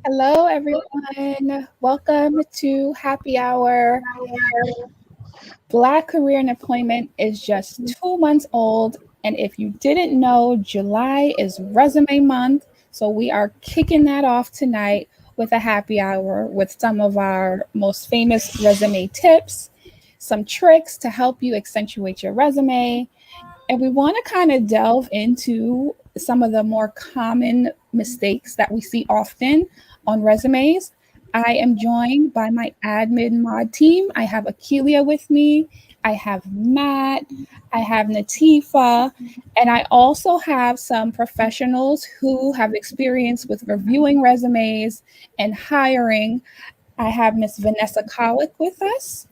Hello, everyone. Welcome to Happy Hour. Black Career and Employment is just 2 months old. And if you didn't know, July is Resume Month. So we are kicking that off tonight with a happy hour with some of our most famous resume tips, some tricks to help you accentuate your resume, and we want to kind of delve into some of the more common mistakes that we see often on resumes. I am joined by my admin mod team. I have Akeelia with me. I have Matt. I have Natifa. And I also have some professionals who have experience with reviewing resumes and hiring. I have Miss Vanessa Kowick with us.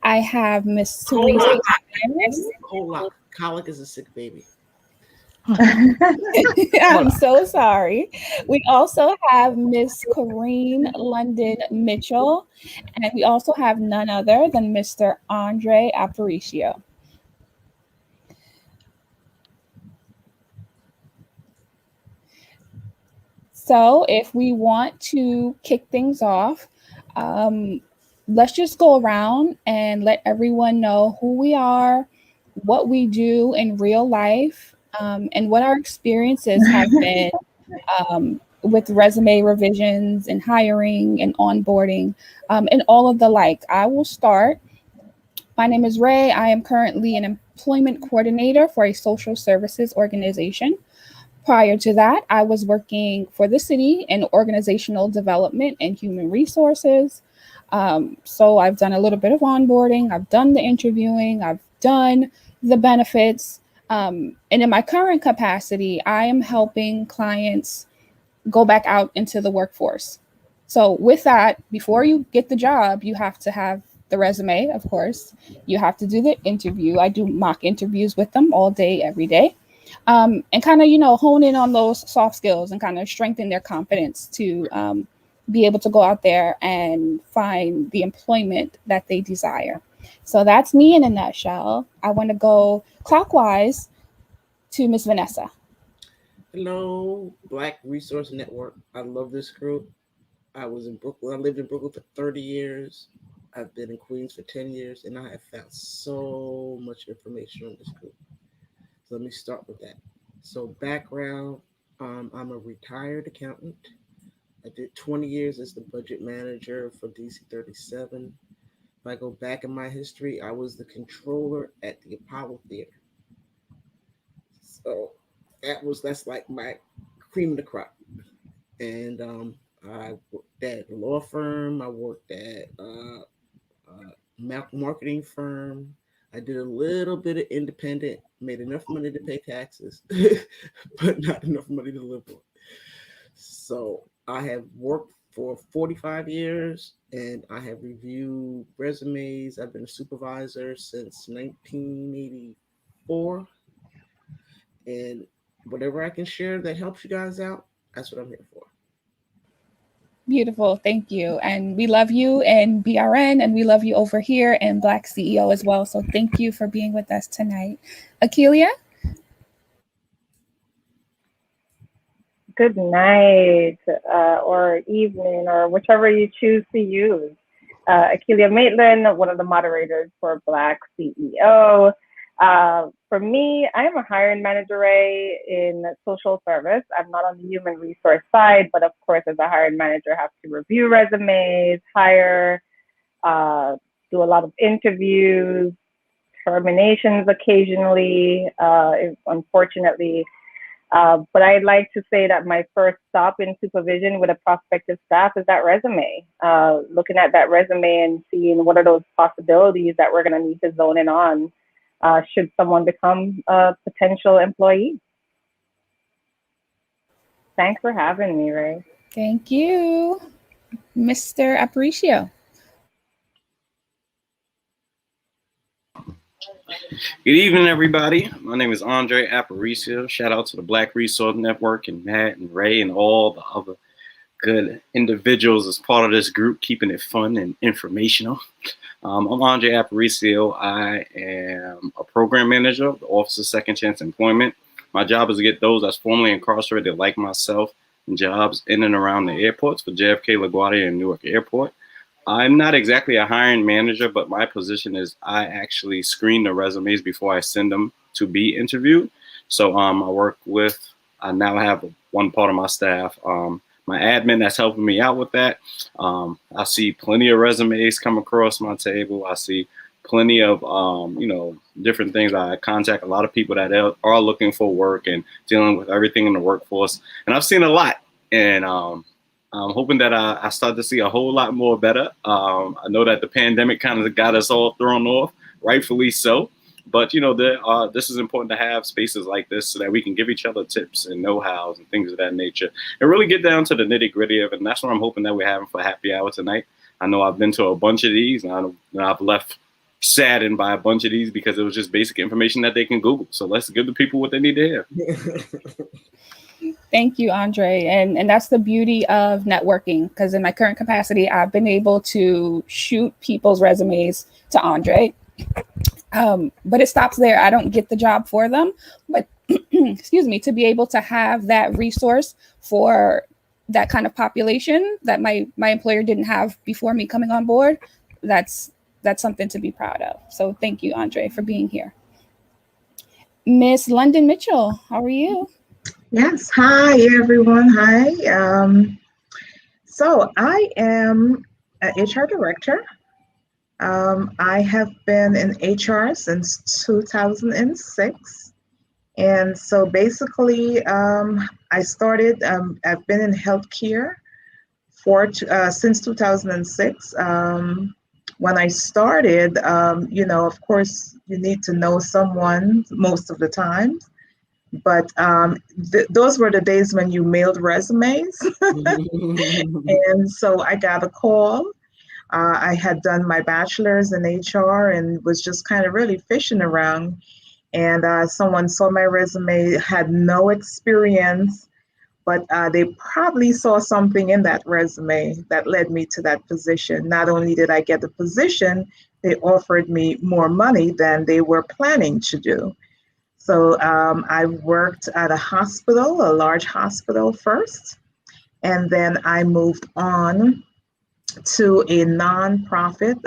I have Miss Teresa Colic. Iris. Colic. Colic is a sick baby. I'm so sorry. We also have Miss Corrine London Mitchell, and we also have none other than Mr. Andre Aparicio. So, if we want to kick things off, um, let's just go around and let everyone know who we are, what we do in real life, and what our experiences have been with resume revisions and hiring and onboarding and all of the like. I will start. My name is Ray. I am currently an employment coordinator for a social services organization. Prior to that, I was working for the city in organizational development and human resources. So I've done a little bit of onboarding, I've done the interviewing, I've done the benefits. And in my current capacity, I am helping clients go back out into the workforce. So, with that, before you get the job, you have to have the resume, of course. You have to do the interview. I do mock interviews with them all day, every day, and kind of, hone in on those soft skills and kind of strengthen their confidence to be able to go out there and find the employment that they desire. So, that's me in a nutshell. I want to go clockwise to Miss Vanessa. Hello, Black Resource Network. I love this group. I was in Brooklyn. I lived in Brooklyn for 30 years. I've been in Queens for 10 years, and I have found so much information on this group. So let me start with that. So background, I'm a retired accountant. I did 20 years as the budget manager for DC 37. If I go back in my history, I was the controller at the Apollo Theater. So that's like my cream of the crop. And I worked at a law firm. I worked at marketing firm. I did a little bit of independent, made enough money to pay taxes, but not enough money to live on. So I have worked for 45 years and I have reviewed resumes. I've been a supervisor since 1984. And whatever I can share that helps you guys out, that's what I'm here for. Beautiful. Thank you. And we love you in BRN and we love you over here in Black CEO as well. So thank you for being with us tonight. Akeelia? Good night, or evening, or whichever you choose to use. Akeelia Maitland, one of the moderators for Black CEO. For me, I am a hiring manager in social service. I'm not on the human resource side, but of course, as a hiring manager, I have to review resumes, hire, uh, do a lot of interviews, terminations occasionally. Unfortunately, but I'd like to say that my first stop in supervision with a prospective staff is that resume. Looking at that resume and seeing what are those possibilities that we're going to need to zone in on should someone become a potential employee. Thanks for having me, Ray. Thank you. Mr. Aparicio. Good evening, everybody. My name is Andre Aparicio. Shout out to the Black Resource Network and Matt and Ray and all the other good individuals as part of this group, keeping it fun and informational. I'm Andre Aparicio. I am a program manager of the Office of Second Chance Employment. My job is to get those that's formerly incarcerated like myself jobs in and around the airports for JFK, LaGuardia, and Newark Airport. I'm not exactly a hiring manager, but my position is I actually screen the resumes before I send them to be interviewed. So I work with, I now have one part of my staff, my admin that's helping me out with that. I see plenty of resumes come across my table. I see plenty of, different things. I contact a lot of people that are looking for work and dealing with everything in the workforce. And I've seen a lot. And I'm hoping that I start to see a whole lot more better. I know that the pandemic kind of got us all thrown off, rightfully so. But this is important to have spaces like this so that we can give each other tips and know-hows and things of that nature, and really get down to the nitty-gritty of it. And that's what I'm hoping that we're having for happy hour tonight. I know I've been to a bunch of these, and I've left saddened by a bunch of these because it was just basic information that they can Google. So let's give the people what they need to hear. Thank you, Andre. And that's the beauty of networking, because in my current capacity, I've been able to shoot people's resumes to Andre. But it stops there. I don't get the job for them. But excuse me, to be able to have that resource for that kind of population that my employer didn't have before me coming on board, that's something to be proud of. So thank you, Andre, for being here. Miss London Mitchell, how are you? Yes. Hi, everyone. Hi. So I am an HR director. I have been in HR since 2006. And so basically, I started, I've been in healthcare since 2006. When I started, of course, you need to know someone most of the time. But those were the days when you mailed resumes. And so I got a call. I had done my bachelor's in HR and was just kind of really fishing around. And someone saw my resume, had no experience, but they probably saw something in that resume that led me to that position. Not only did I get the position, they offered me more money than they were planning to do. So I worked at a hospital, a large hospital first, and then I moved on to a nonprofit.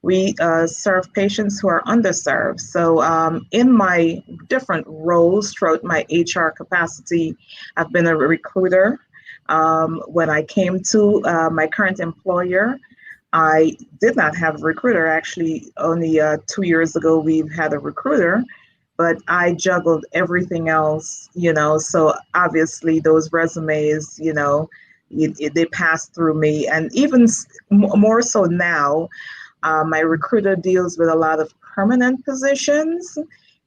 We serve patients who are underserved. So in my different roles throughout my HR capacity, I've been a recruiter. When I came to my current employer, I did not have a recruiter. Actually, only 2 years ago, we've had a recruiter, but I juggled everything else, so obviously those resumes, they passed through me. And even more so now, my recruiter deals with a lot of permanent positions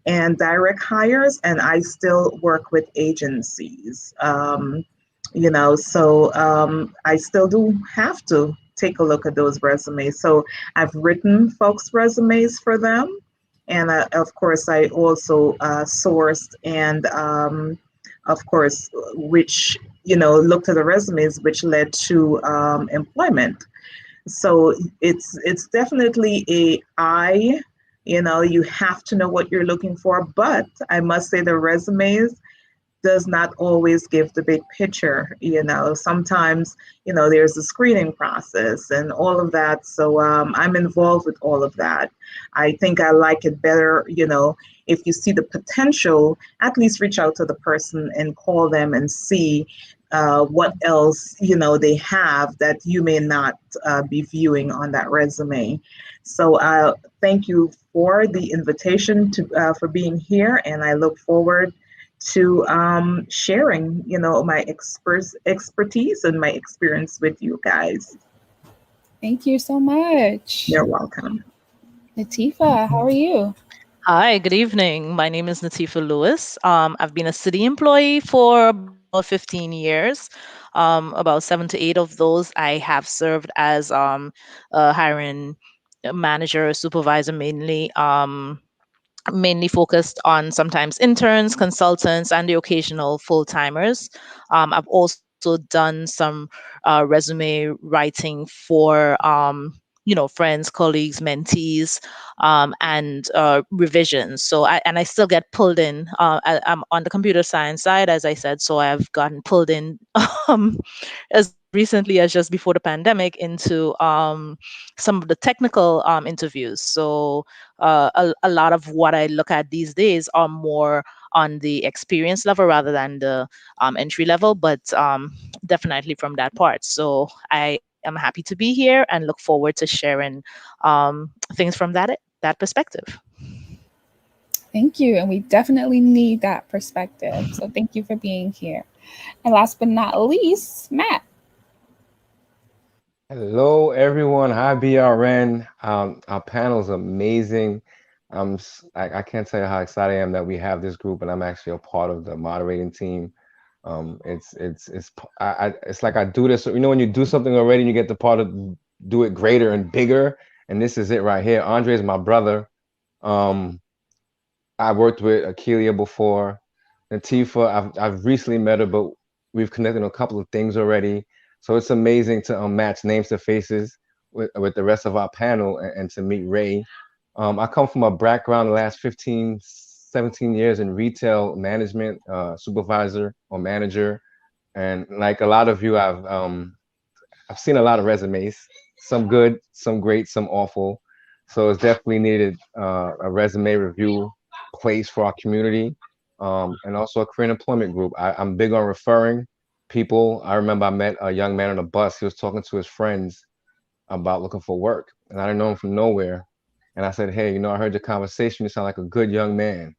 and direct hires, and I still work with agencies, so I still do have to take a look at those resumes. So I've written folks' resumes for them. And of course, I also sourced and, of course, which, looked at the resumes, which led to employment. So it's definitely you have to know what you're looking for. But I must say the resumes does not always give the big picture. Sometimes, there's a screening process and all of that. So I'm involved with all of that. I think I like it better, if you see the potential, at least reach out to the person and call them and see what else, they have that you may not be viewing on that resume. So thank you for the invitation for being here. And I look forward to sharing, my expertise and my experience with you guys. Thank you so much. You're welcome. Natifa, how are you? Hi, good evening. My name is Natifa Lewis. I've been a city employee for about 15 years. About 7 to 8 of those I have served as a hiring manager, supervisor mainly. Mainly focused on sometimes interns, consultants, and the occasional full timers. I've also done some resume writing for friends, colleagues, mentees, and revisions. So I still get pulled in. I'm on the computer science side, as I said, so I've gotten pulled in um, as recently as just before the pandemic into some of the technical interviews. So a lot of what I look at these days are more on the experience level rather than the entry level, but definitely from that part. So I am happy to be here and look forward to sharing things from that perspective. Thank you. And we definitely need that perspective. So thank you for being here. And last but not least, Matt. Hello, everyone. Hi, BRN. Our panel is amazing. I can't tell you how excited I am that we have this group, and I'm actually a part of the moderating team. It's like I do this. When you do something already, and you get the part of do it greater and bigger, and this is it right here. Andre is my brother. Um, I worked with Akeelia before. Natifa, I've recently met her, but we've connected on a couple of things already. So it's amazing to match names to faces with the rest of our panel and to meet Ray. I come from a background the last 15, 17 years in retail management, supervisor or manager. And like a lot of you, I've seen a lot of resumes, some good, some great, some awful. So it's definitely needed a resume review place for our community, and also a career employment group. I'm big on referring people. I remember I met a young man on a bus. He was talking to his friends about looking for work, and I didn't know him from nowhere. And I said, "Hey, I heard your conversation. You sound like a good young man.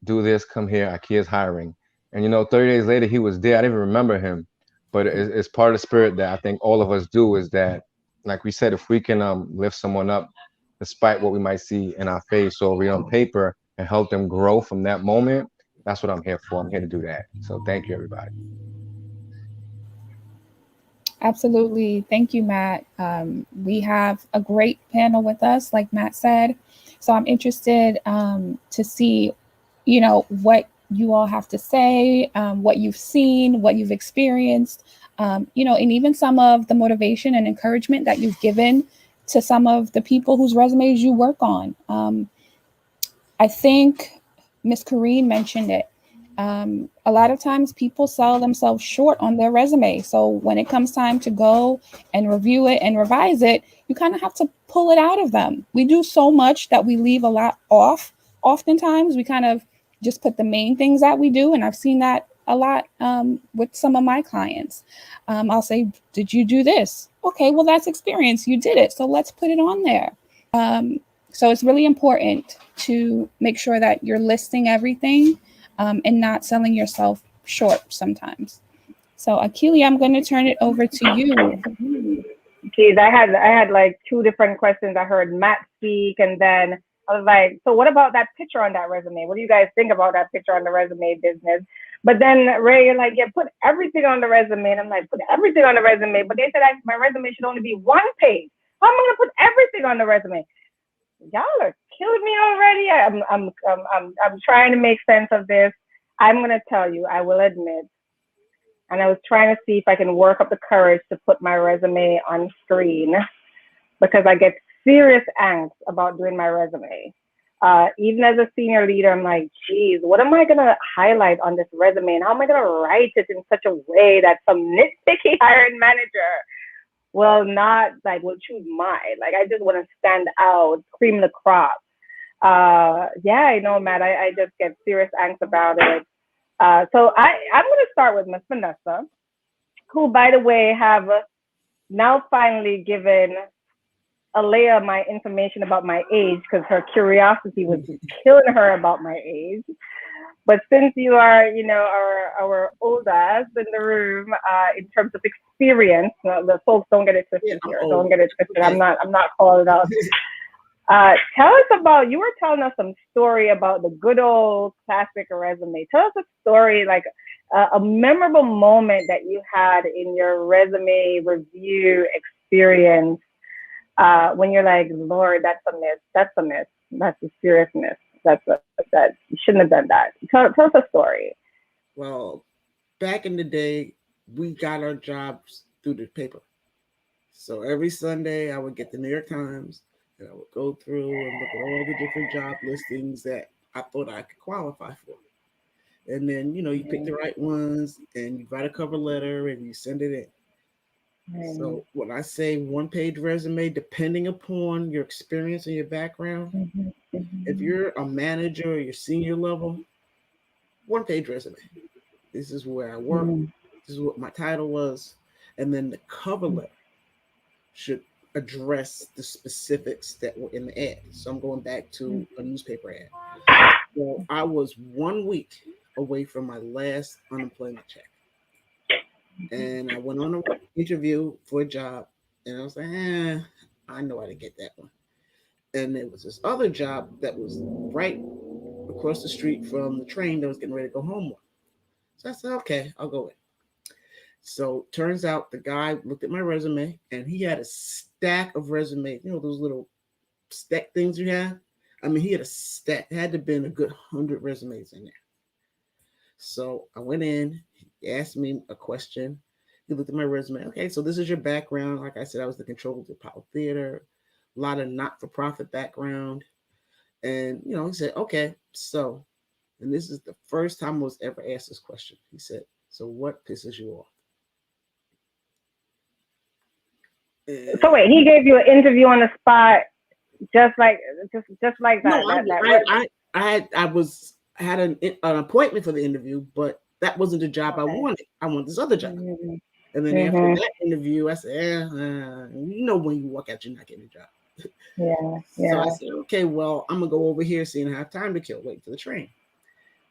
Do this, come here. IKEA's hiring." And 30 days later, he was there. I didn't even remember him, but it's part of the spirit that I think all of us do is that, like we said, if we can lift someone up, despite what we might see in our face or read on paper, and help them grow from that moment, that's what I'm here for. I'm here to do that. So thank you, everybody. Absolutely. Thank you, Matt. We have a great panel with us, like Matt said. So I'm interested to see, what you all have to say, what you've seen, what you've experienced, and even some of the motivation and encouragement that you've given to some of the people whose resumes you work on. I think Miss Kareen mentioned it. A lot of times people sell themselves short on their resume. So when it comes time to go and review it and revise it, you kind of have to pull it out of them. We do so much that we leave a lot off. Oftentimes, we kind of just put the main things that we do. And I've seen that a lot with some of my clients. I'll say, "Did you do this?" Okay, well, that's experience. You did it. So let's put it on there. So it's really important to make sure that you're listing everything and not selling yourself short sometimes. So Akili, I'm going to turn it over to you. Geez, I had like two different questions. I heard Matt speak, and then I was like, so what about that picture on that resume? What do you guys think about that picture on the resume business? But then Ray, you're like, yeah, put everything on the resume. And I'm like, put everything on the resume. But they said my resume should only be one page. How am I gonna put everything on the resume? Y'all are killing me already. I'm trying to make sense of this. I'm gonna tell you, I will admit, and I was trying to see if I can work up the courage to put my resume on screen because I get serious angst about doing my resume. Even as a senior leader, I'm like, geez, what am I gonna highlight on this resume, and how am I gonna write it in such a way that some nitpicky hiring manager will choose mine. Like I just want to stand out, cream the crop. Yeah, I know, Matt. I just get serious angst about it. So I'm going to start with Miss Vanessa, who, by the way, have now finally given Alea my information about my age because her curiosity was killing her about my age. But since you are, our oldest in the room, in terms of experience, the folks don't get it twisted here. Don't get it twisted. I'm not calling out. Tell us about, you were telling us some story about the good old classic resume. Tell us a story, like a memorable moment that you had in your resume review experience when you're like, Lord, that's a miss. That's a miss. That's a serious miss. That you shouldn't have done that. Tell us a story. Well, back in the day, we got our jobs through the paper. So every Sunday, I would get the New York Times, and I would go through and look at all the different job listings that I thought I could qualify for. And then, you pick the right ones, and you write a cover letter, and you send it in. So when I say one-page resume, depending upon your experience and your background, if you're a manager or your senior level, one-page resume. This is where I work. This is what my title was. And then the cover letter should address the specifics that were in the ad. So I'm going back to a newspaper ad. So I was 1 week away from my last unemployment check. And I went on an interview for a job, and I was like, I know how to get that one. And there was this other job that was right across the street from the train that was getting ready to go home on. So I said, okay, I'll go in. So turns out the guy looked at my resume, and he had a stack of resumes. Those little stack things you have? I mean, he had a stack. It had to have been a good 100 resumes in there. So I went in, he asked me a question. He looked at my resume. Okay, so this is your background. Like I said, I was the controller of the Apollo Theater, a lot of not-for-profit background. And, he said, okay, so, and this is the first time I was ever asked this question. He said, so what pisses you off? So wait, he gave you an interview on the spot, just like that. No, I had an appointment for the interview, but that wasn't the job I wanted. I want this other job. And then after that interview, I said, when you walk out, you're not getting a job. So I said, okay, well, I'm gonna go over here, seeing I have time to kill, wait for the train.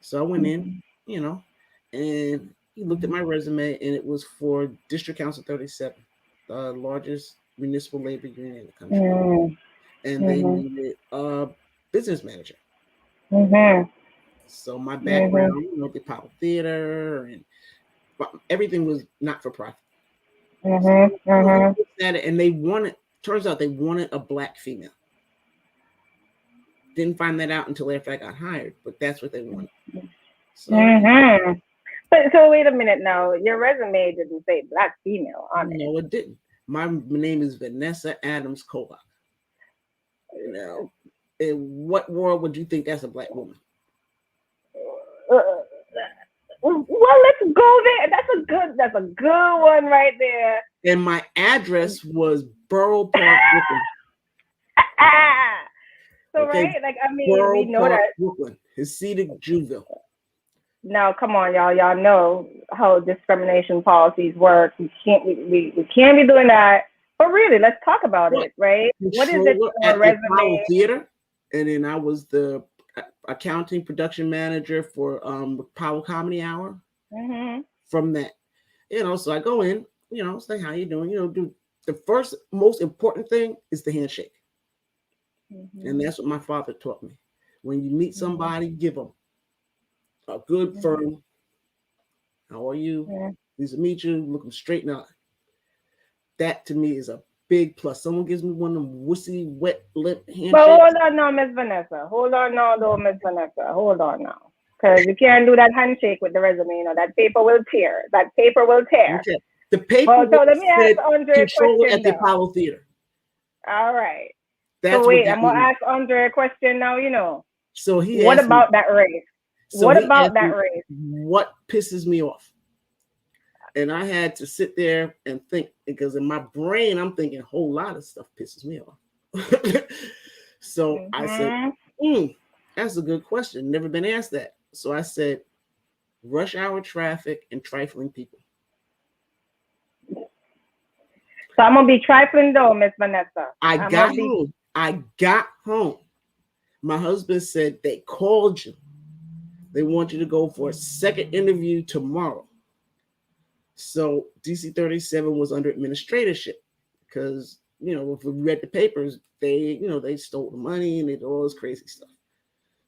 So I went in, and he looked at my resume, and it was for District Council 37, the largest municipal labor union in the country. And they needed a business manager. So my background, the Apollo Theater, and everything was not for profit. And turns out they wanted a Black female. Didn't find that out until after I got hired, but that's what they wanted. So, so wait a minute now. Your resume didn't say Black female on it. No, it didn't. My name is Vanessa Adams Kolak. In what world would you think that's a Black woman? Well, let's go there. That's a good one right there. And my address was Borough Park, Brooklyn. So okay. Right, like Borough we know Park, that Brooklyn, Hasidic Jewville. Now, come on, y'all. Y'all know how discrimination policies work. We can't be doing that. But really, let's talk about it, right? What is it for at resume? The Apollo Theater, and then I was the accounting production manager for Apollo Comedy Hour. From that, so I go in, say how you doing, do the first most important thing is the handshake, and that's what my father taught me. When you meet somebody, give them a good firm. How are you? Pleased to meet you. Look them straight in the eye. That to me is a big plus. Someone gives me one of them wussy, wet lip handshakes. But hold on now, Miss Vanessa. Hold on now, because you can't do that handshake with the resume. That paper will tear. Okay. The paper. So let me ask Andre a question at the Apollo Theater. All right. That's so wait, I'm gonna ask Andre a question now. So he. What about that race? What about that race? What pisses me off? And I had to sit there and think, because in my brain, I'm thinking a whole lot of stuff pisses me off. So I said, that's a good question. Never been asked that. So I said, rush hour traffic and trifling people. So I'm going to be trifling though, Miss Vanessa. I got home. My husband said they called you. They want you to go for a second interview tomorrow. So DC 37 was under administratorship because, if we read the papers, they stole the money and they did all this crazy stuff.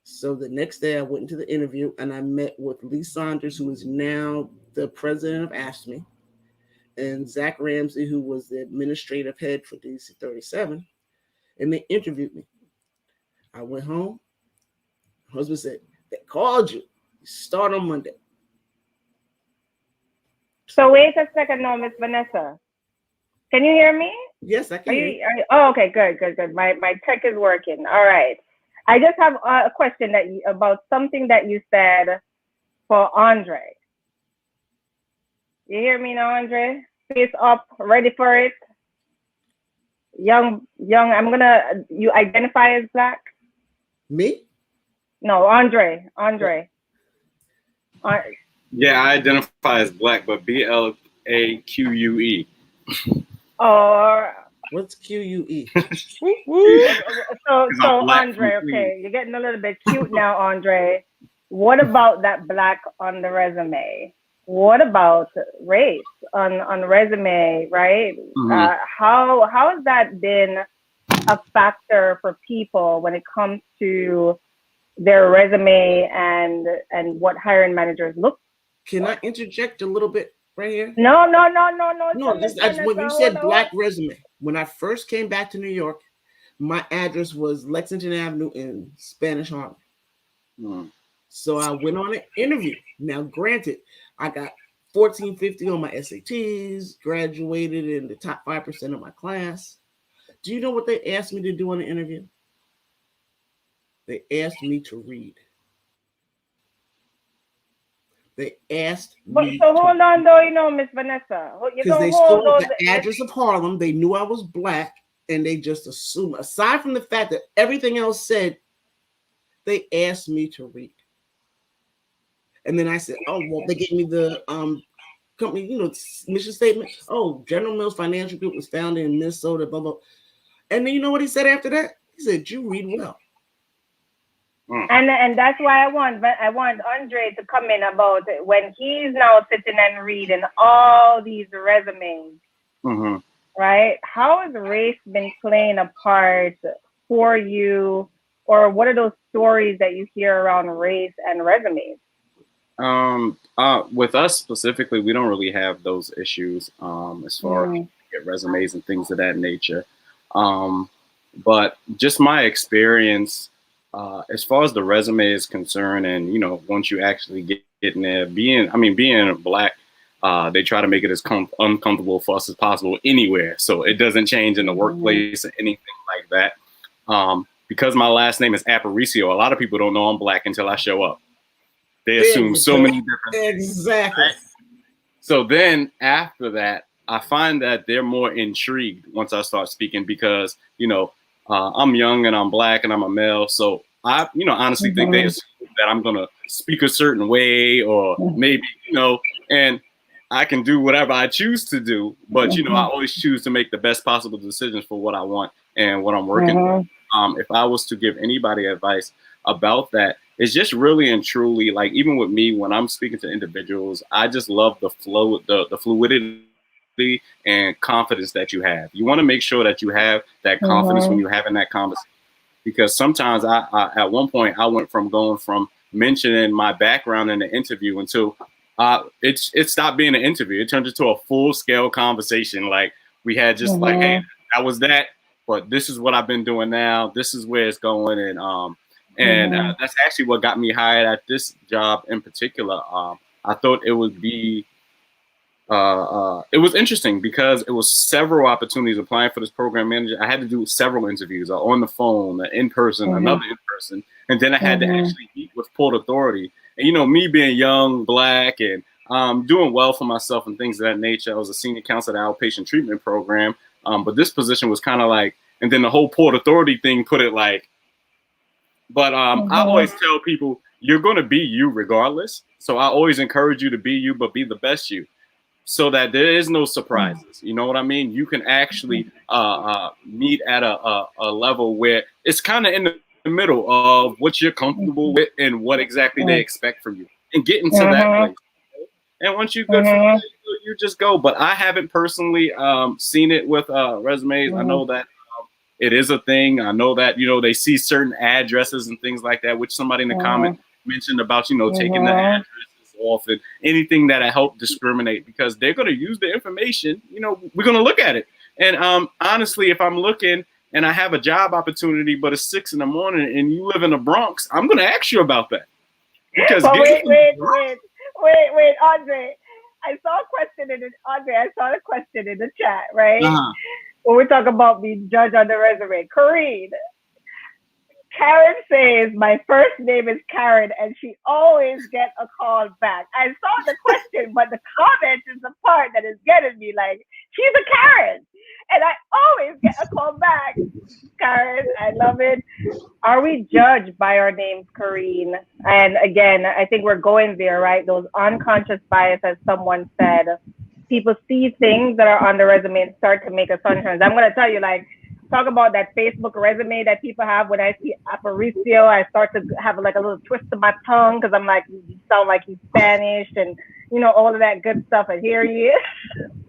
So the next day I went into the interview and I met with Lee Saunders, who is now the president of AFSCME, and Zach Ramsey, who was the administrative head for DC 37. And they interviewed me. I went home. My husband said, they called you. You start on Monday. So wait a second now, Miss Vanessa. Can you hear me? Yes, I can Are hear you. oh, okay, good. My tech is working. All right. I just have a question about something that you said for Andre. You hear me now, Andre? Face up, ready for it. Young. You identify as black? Me? No, Andre. Yeah, I identify as black, but BLAQUE. Or What's QUE? Because I'm so black from Andre, Queens. okay, you're getting a little bit cute now, Andre. What about that black on the resume? What about race on the resume, right? Mm-hmm. How has that been a factor for people when it comes to their resume and what hiring managers look Can for? I interject a little bit right here? No, No, Miss when Vanessa, you hold said on. black resume, when I first came back to New York, my address was Lexington Avenue in Spanish Harlem. Mm. So I went on an interview. Now, granted, I got 1450 on my SATs, graduated in the top 5% of my class. Do you know what they asked me to do on the interview? They asked me to read. They asked But me so to, hold on though, Miss Vanessa. You're because gonna they hold saw those. the address of Harlem. They knew I was black, and they just assumed, aside from the fact that everything else said, they asked me to read. And then I said, oh, well, they gave me the company, mission statement. Oh, General Mills Financial Group was founded in Minnesota, blah, blah. And then you know what he said after that? He said, you read well. And that's why I want Andre to come in about it when he's now sitting and reading all these resumes, Mm-hmm. right? How has race been playing a part for you, or what are those stories that you hear around race and resumes? With us specifically, we don't really have those issues as far as get resumes and things of that nature. But just my experience, as far as the resume is concerned, and once you actually get in there, being black, they try to make it as uncomfortable for us as possible anywhere, so it doesn't change in the workplace or anything like that. Because my last name is Aparicio, a lot of people don't know I'm black until I show up. They assume so many different things. Exactly. Right? So then after that, I find that they're more intrigued once I start speaking because, I'm young and I'm black and I'm a male. So I, honestly think they assume that I'm going to speak a certain way or maybe, and I can do whatever I choose to do. But, I always choose to make the best possible decisions for what I want and what I'm working with. If I was to give anybody advice about that, it's just really and truly, like, even with me, when I'm speaking to individuals, I just love the flow, the fluidity and confidence that you have. You want to make sure that you have that confidence when you're having that conversation, because sometimes I at one point I went from going from mentioning my background in the interview until it stopped being an interview. It turned into a full scale conversation. Like we had just like, hey, that was that, but this is what I've been doing now. This is where it's going, and that's actually what got me hired at this job in particular. I thought it would be, it was interesting because it was several opportunities applying for this program manager. I had to do several interviews on the phone, in person, another in person, and then I had to actually meet with Port Authority. And me being young, black, and doing well for myself and things of that nature. I was a senior counselor at the outpatient treatment program, but this position was kind of like, and then the whole Port Authority thing put it like. But I always tell people, you're going to be you regardless. So I always encourage you to be you, but be the best you, so that there is no surprises. You know what I mean? You can actually meet at a level where it's kind of in the middle of what you're comfortable with and what exactly they expect from you, and get into that place. And once you're good for that, you just go. But I haven't personally seen it with resumes. I know that it is a thing. I know that, they see certain addresses and things like that, which somebody in the comment mentioned about, taking the addresses off and anything that I help discriminate, because they're going to use the information. We're going to look at it. And honestly, if I'm looking and I have a job opportunity, but it's 6 a.m. and you live in the Bronx, I'm going to ask you about that. Because but wait, Andre. I saw a question in it, Andre. I saw the question in the chat, right? Uh-huh. When we talk about being judged on the resume, Kareen, Karen says my first name is Karen, and she always gets a call back. I saw the question, but the comment is the part that is getting me. Like she's a Karen, and I always get a call back. Karen, I love it. Are we judged by our names, Kareen? And again, I think we're going there, right? Those unconscious bias, as someone said, people see things that are on the resume and start to make assumptions. I'm going to tell you, like, talk about that Facebook resume that people have. When I see Aparicio, I start to have like a little twist to my tongue because I'm like, you sound like he's Spanish and, you know, all of that good stuff. And here he is.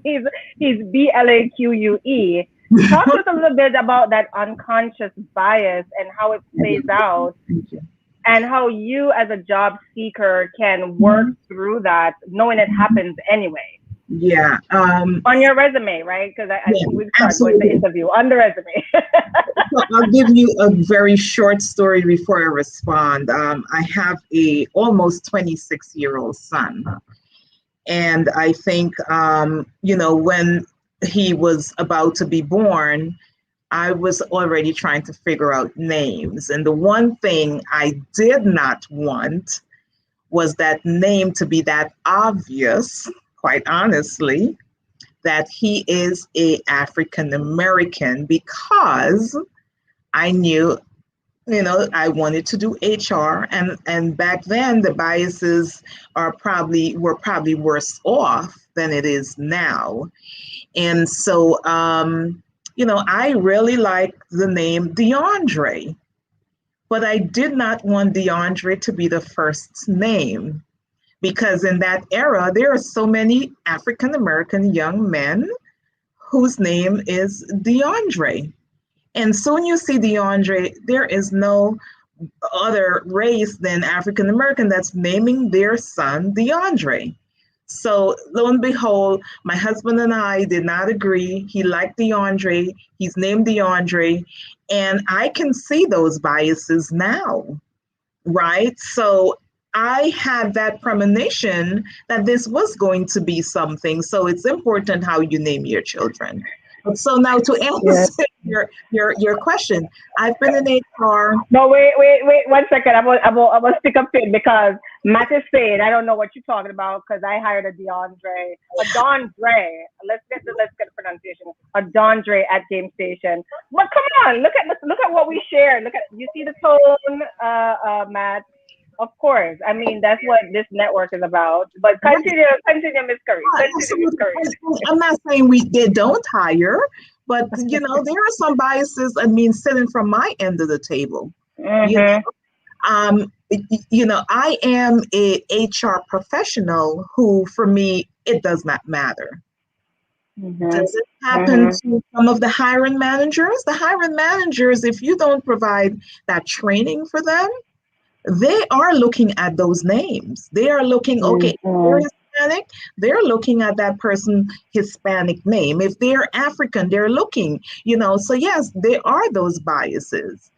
he's, he's BlaQue. Talk to us a little bit about that unconscious bias and how it plays out and how you as a job seeker can work through that knowing it happens anyway. Yeah. On your resume, right? Because I Yeah, think we start with the absolutely. interview on the resume. So I'll give you a very short story before I respond. I have a almost 26-year-old son, and I think when he was about to be born, I was already trying to figure out names. And the one thing I did not want was that name to be that obvious, quite honestly, that he is a African American, because I knew, I wanted to do HR, and back then the biases were probably worse off than it is now. And so I really like the name DeAndre, but I did not want DeAndre to be the first name, because in that era there are so many African American young men whose name is DeAndre. And soon you see DeAndre, there is no other race than African American that's naming their son DeAndre. So lo and behold, my husband and I did not agree. He liked DeAndre. He's named DeAndre. And I can see those biases now, right? So I had that premonition that this was going to be something. So it's important how you name your children. So now to answer your question, I've been in HR. No, wait, 1 second. I will stick up to it because Matt is saying I don't know what you're talking about because I hired a Dondre. Let's get the pronunciation. A Dondre at Game Station. But come on, look at what we shared. You see the tone, Matt. Of course. I mean, that's what this network is about. But continue, Miss Curry. Continue, Miss Curry. I'm not saying they don't hire, but there are some biases. I mean, sitting from my end of the table. Mm-hmm. I am a HR professional who, for me, it does not matter. Mm-hmm. Does it happen to some of the hiring managers? The hiring managers, if you don't provide that training for them, they are looking at those names. They are looking, okay, if they're Hispanic, they're looking at that person Hispanic name. If they're African, they're looking, so yes, there are those biases.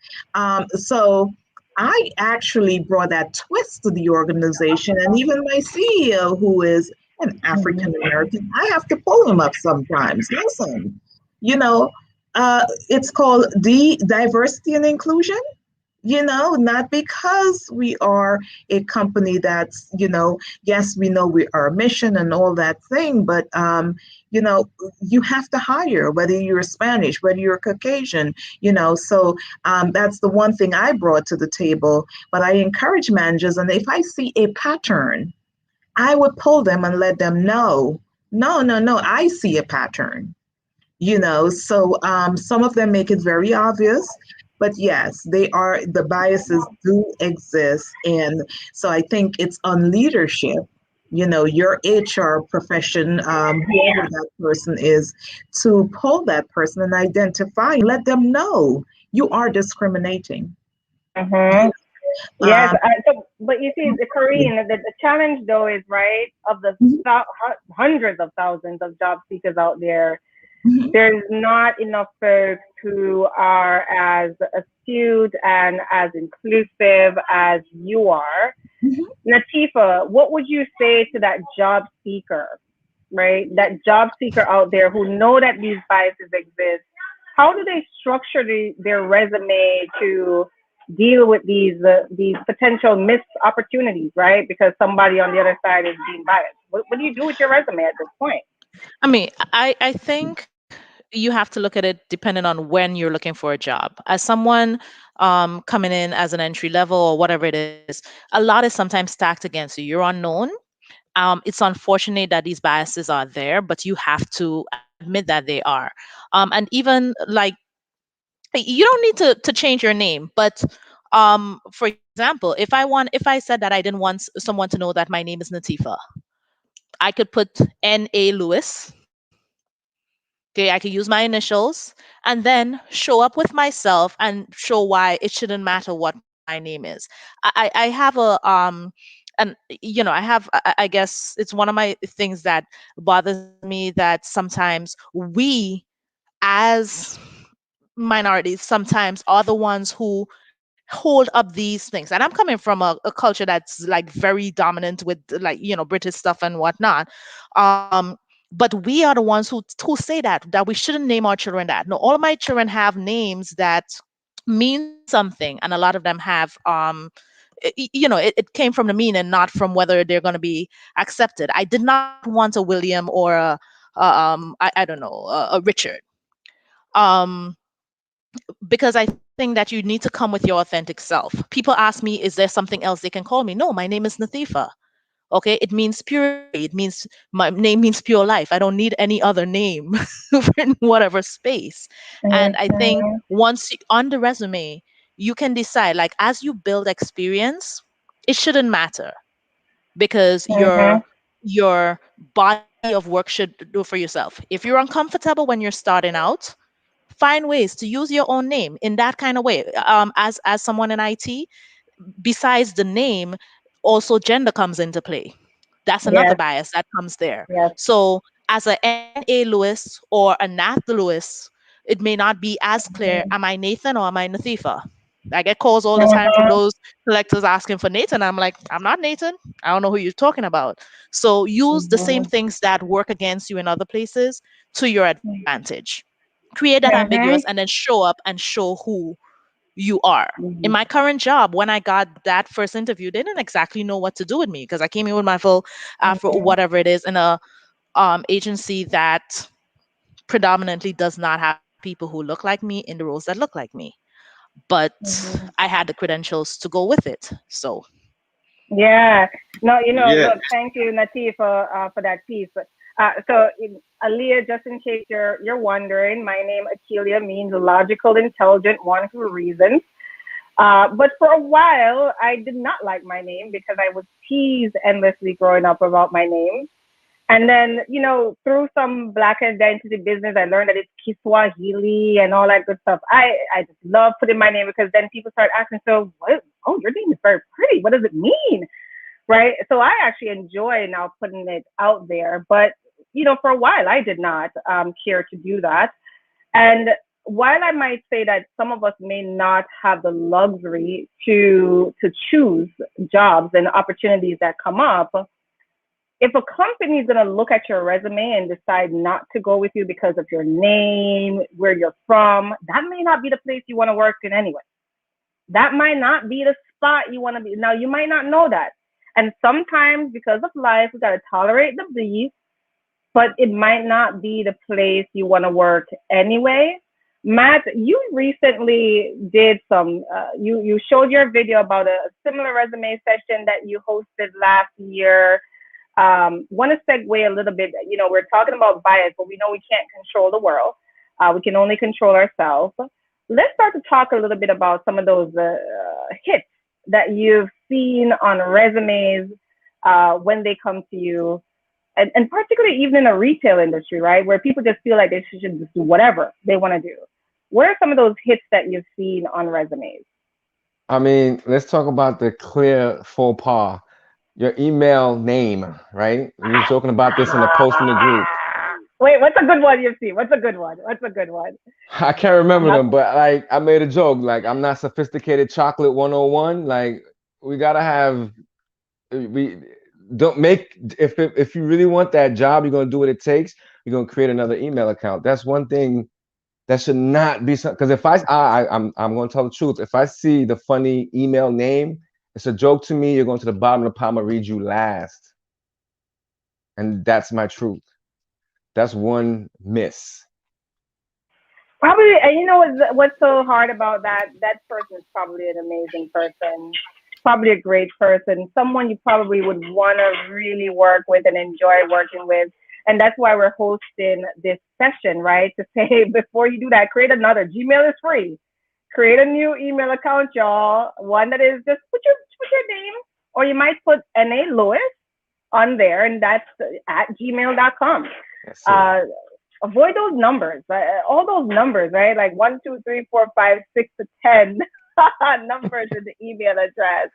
So I actually brought that twist to the organization, and even my CEO, who is an African American, I have to pull him up sometimes. Listen, it's called diversity and inclusion. Not because we are a company that's, yes, we know we are a mission and all that thing, but, you have to hire, whether you're Spanish, whether you're Caucasian, so that's the one thing I brought to the table. But I encourage managers, and if I see a pattern, I would pull them and let them know, no, I see a pattern. So some of them make it very obvious, but yes, the biases do exist. And so I think it's on leadership, your HR profession, whoever that person is, to pull that person and identify, let them know you are discriminating. Mm-hmm. Yes, but you see, the Korean, the challenge though is, right, of the hundreds of thousands of job seekers out there, there's not enough folks who are as astute and as inclusive as you are. Natifa, what would you say to that job seeker right? That job seeker out there who know that these biases exist, how do they structure their resume to deal with these potential missed opportunities, right? Because somebody on the other side is being biased. What do you do with your resume at this point? I mean, I think you have to look at it depending on when you're looking for a job. As someone coming in as an entry level or whatever it is, a lot is sometimes stacked against you. You're unknown. It's unfortunate that these biases are there, but you have to admit that they are. And even like you don't need to change your name, but for example, if I said that I didn't want someone to know that my name is Natifa, I could put N.A. Lewis. Okay, I could use my initials and then show up with myself and show why it shouldn't matter what my name is. I have and I have I guess it's one of my things that bothers me that sometimes we as minorities sometimes are the ones who hold up these things. And I'm coming from a culture that's like very dominant with like British stuff and whatnot. um but we are the ones who say that we shouldn't name our children that. No, all of my children have names that mean something, and a lot of them have it came from the meaning, not from whether they're going to be accepted. I did not want a William or I don't know, a Richard. um because I think that you need to come with your authentic self. People ask me, is there something else they can call me? No, my name is Nathifa. Okay, it means purity. It means my name means pure life. I don't need any other name in whatever space. And I think Mm-hmm. on the resume, you can decide, like, as you build experience, it shouldn't matter because Mm-hmm. your body of work should do for yourself. If you're uncomfortable when you're starting out, find ways to use your own name in that kind of way. As someone in IT, besides the name, also gender comes into play. That's another Yes. bias that comes there. Yes. So as a N.A. Lewis or a Nath Lewis, it may not be as clear, am I Nathan or am I Nathifa? I get calls all the time from Mm-hmm. those collectors asking for Nathan. I'm like, I'm not Nathan. I don't know who you're talking about. So use the same things that work against you in other places to your advantage. Create that ambiguous Mm-hmm. and then show up and show who you are. In Mm-hmm. my current job, when I got that first interview, they didn't exactly know what to do with me because I came in with my full afro, whatever it is, in a agency that predominantly does not have people who look like me in the roles that look like me. But Mm-hmm. I had the credentials to go with it. So Yeah. No, Yeah. look, thank you, Nati, for that piece. Aliyah, just in case you're wondering, my name Akeelia means logical, intelligent, one who reasons. But for a while, I did not like my name because I was teased endlessly growing up about my name. And then, through some Black identity business, I learned that it's Kiswahili and all that good stuff. I just love putting my name because then people start asking, so what? Oh, your name is very pretty. What does it mean? Right. So I actually enjoy now putting it out there. But, for a while, I did not care to do that. And while I might say that some of us may not have the luxury to choose jobs and opportunities that come up, if a company is going to look at your resume and decide not to go with you because of your name, where you're from, that may not be the place you want to work in anyway. That might not be the spot you want to be. Now, you might not know that. And sometimes, because of life, we got to tolerate the beast, but it might not be the place you want to work anyway. Matt, you recently did you showed your video about a similar resume session that you hosted last year. Want to segue a little bit. We're talking about bias, but we know we can't control the world. We can only control ourselves. Let's start to talk a little bit about some of those hits that you've seen on resumes when they come to you, and particularly even in the retail industry, right, where people just feel like they should just do whatever they want to do. What are some of those hits that you've seen on resumes? I mean, let's talk about the clear faux pas. Your email name, right? We was joking about this in the post in the group. Wait, what's a good one you've seen? What's a good one? What's a good one? I can't I'm remember not. them, but like I made a joke, like I'm not sophisticated chocolate 101. Like we gotta have we don't make if you really want that job, you're gonna do what it takes. You're gonna create another email account. That's one thing that should not be something. Because if I'm gonna tell the truth. If I see the funny email name, it's a joke to me. You're going to the bottom of the pile. I'm gonna read you last, and that's my truth. That's one miss. Probably, and you know what's so hard about that? That person is probably an amazing person, probably a great person, someone you probably would want to really work with and enjoy working with. And that's why we're hosting this session, right? To say before you do that, create another. Gmail is free. Create a new email account, y'all. One that is just put your name, or you might put NA Lewis on there, and that's at gmail.com. That's it. Avoid those numbers, all those numbers, right? Like 1, 2, 3, 4, 5, 6 to 10 numbers in the email address.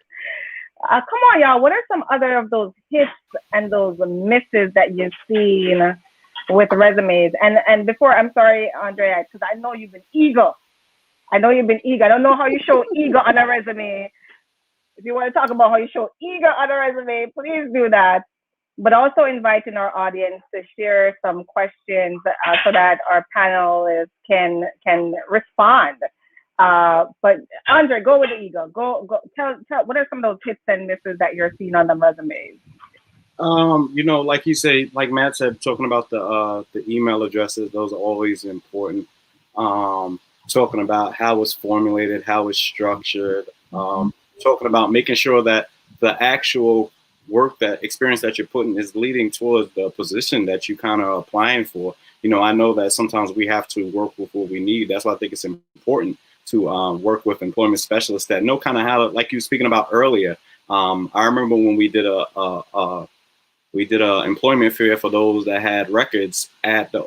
Come on, y'all. What are some other of those hits and those misses that you've seen with resumes? And before, I'm sorry, Andrea, because I know you've been eager. I don't know how you show eager on a resume. If you want to talk about how you show eager on a resume, please do that. But also inviting our audience to share some questions so that our panelists can respond. But Andre, go with the ego. Go. Tell. What are some of those hits and misses that you're seeing on the resumes? Like you say, like Matt said, talking about the email addresses, those are always important. Talking about how it's formulated, how it's structured. Talking about making sure that the actual work, that experience that you're putting is leading towards the position that you kind of applying for. I know that sometimes we have to work with what we need. That's why I think it's important to work with employment specialists that know kind of how, like you were speaking about earlier. I remember when we did a employment fair for those that had records at the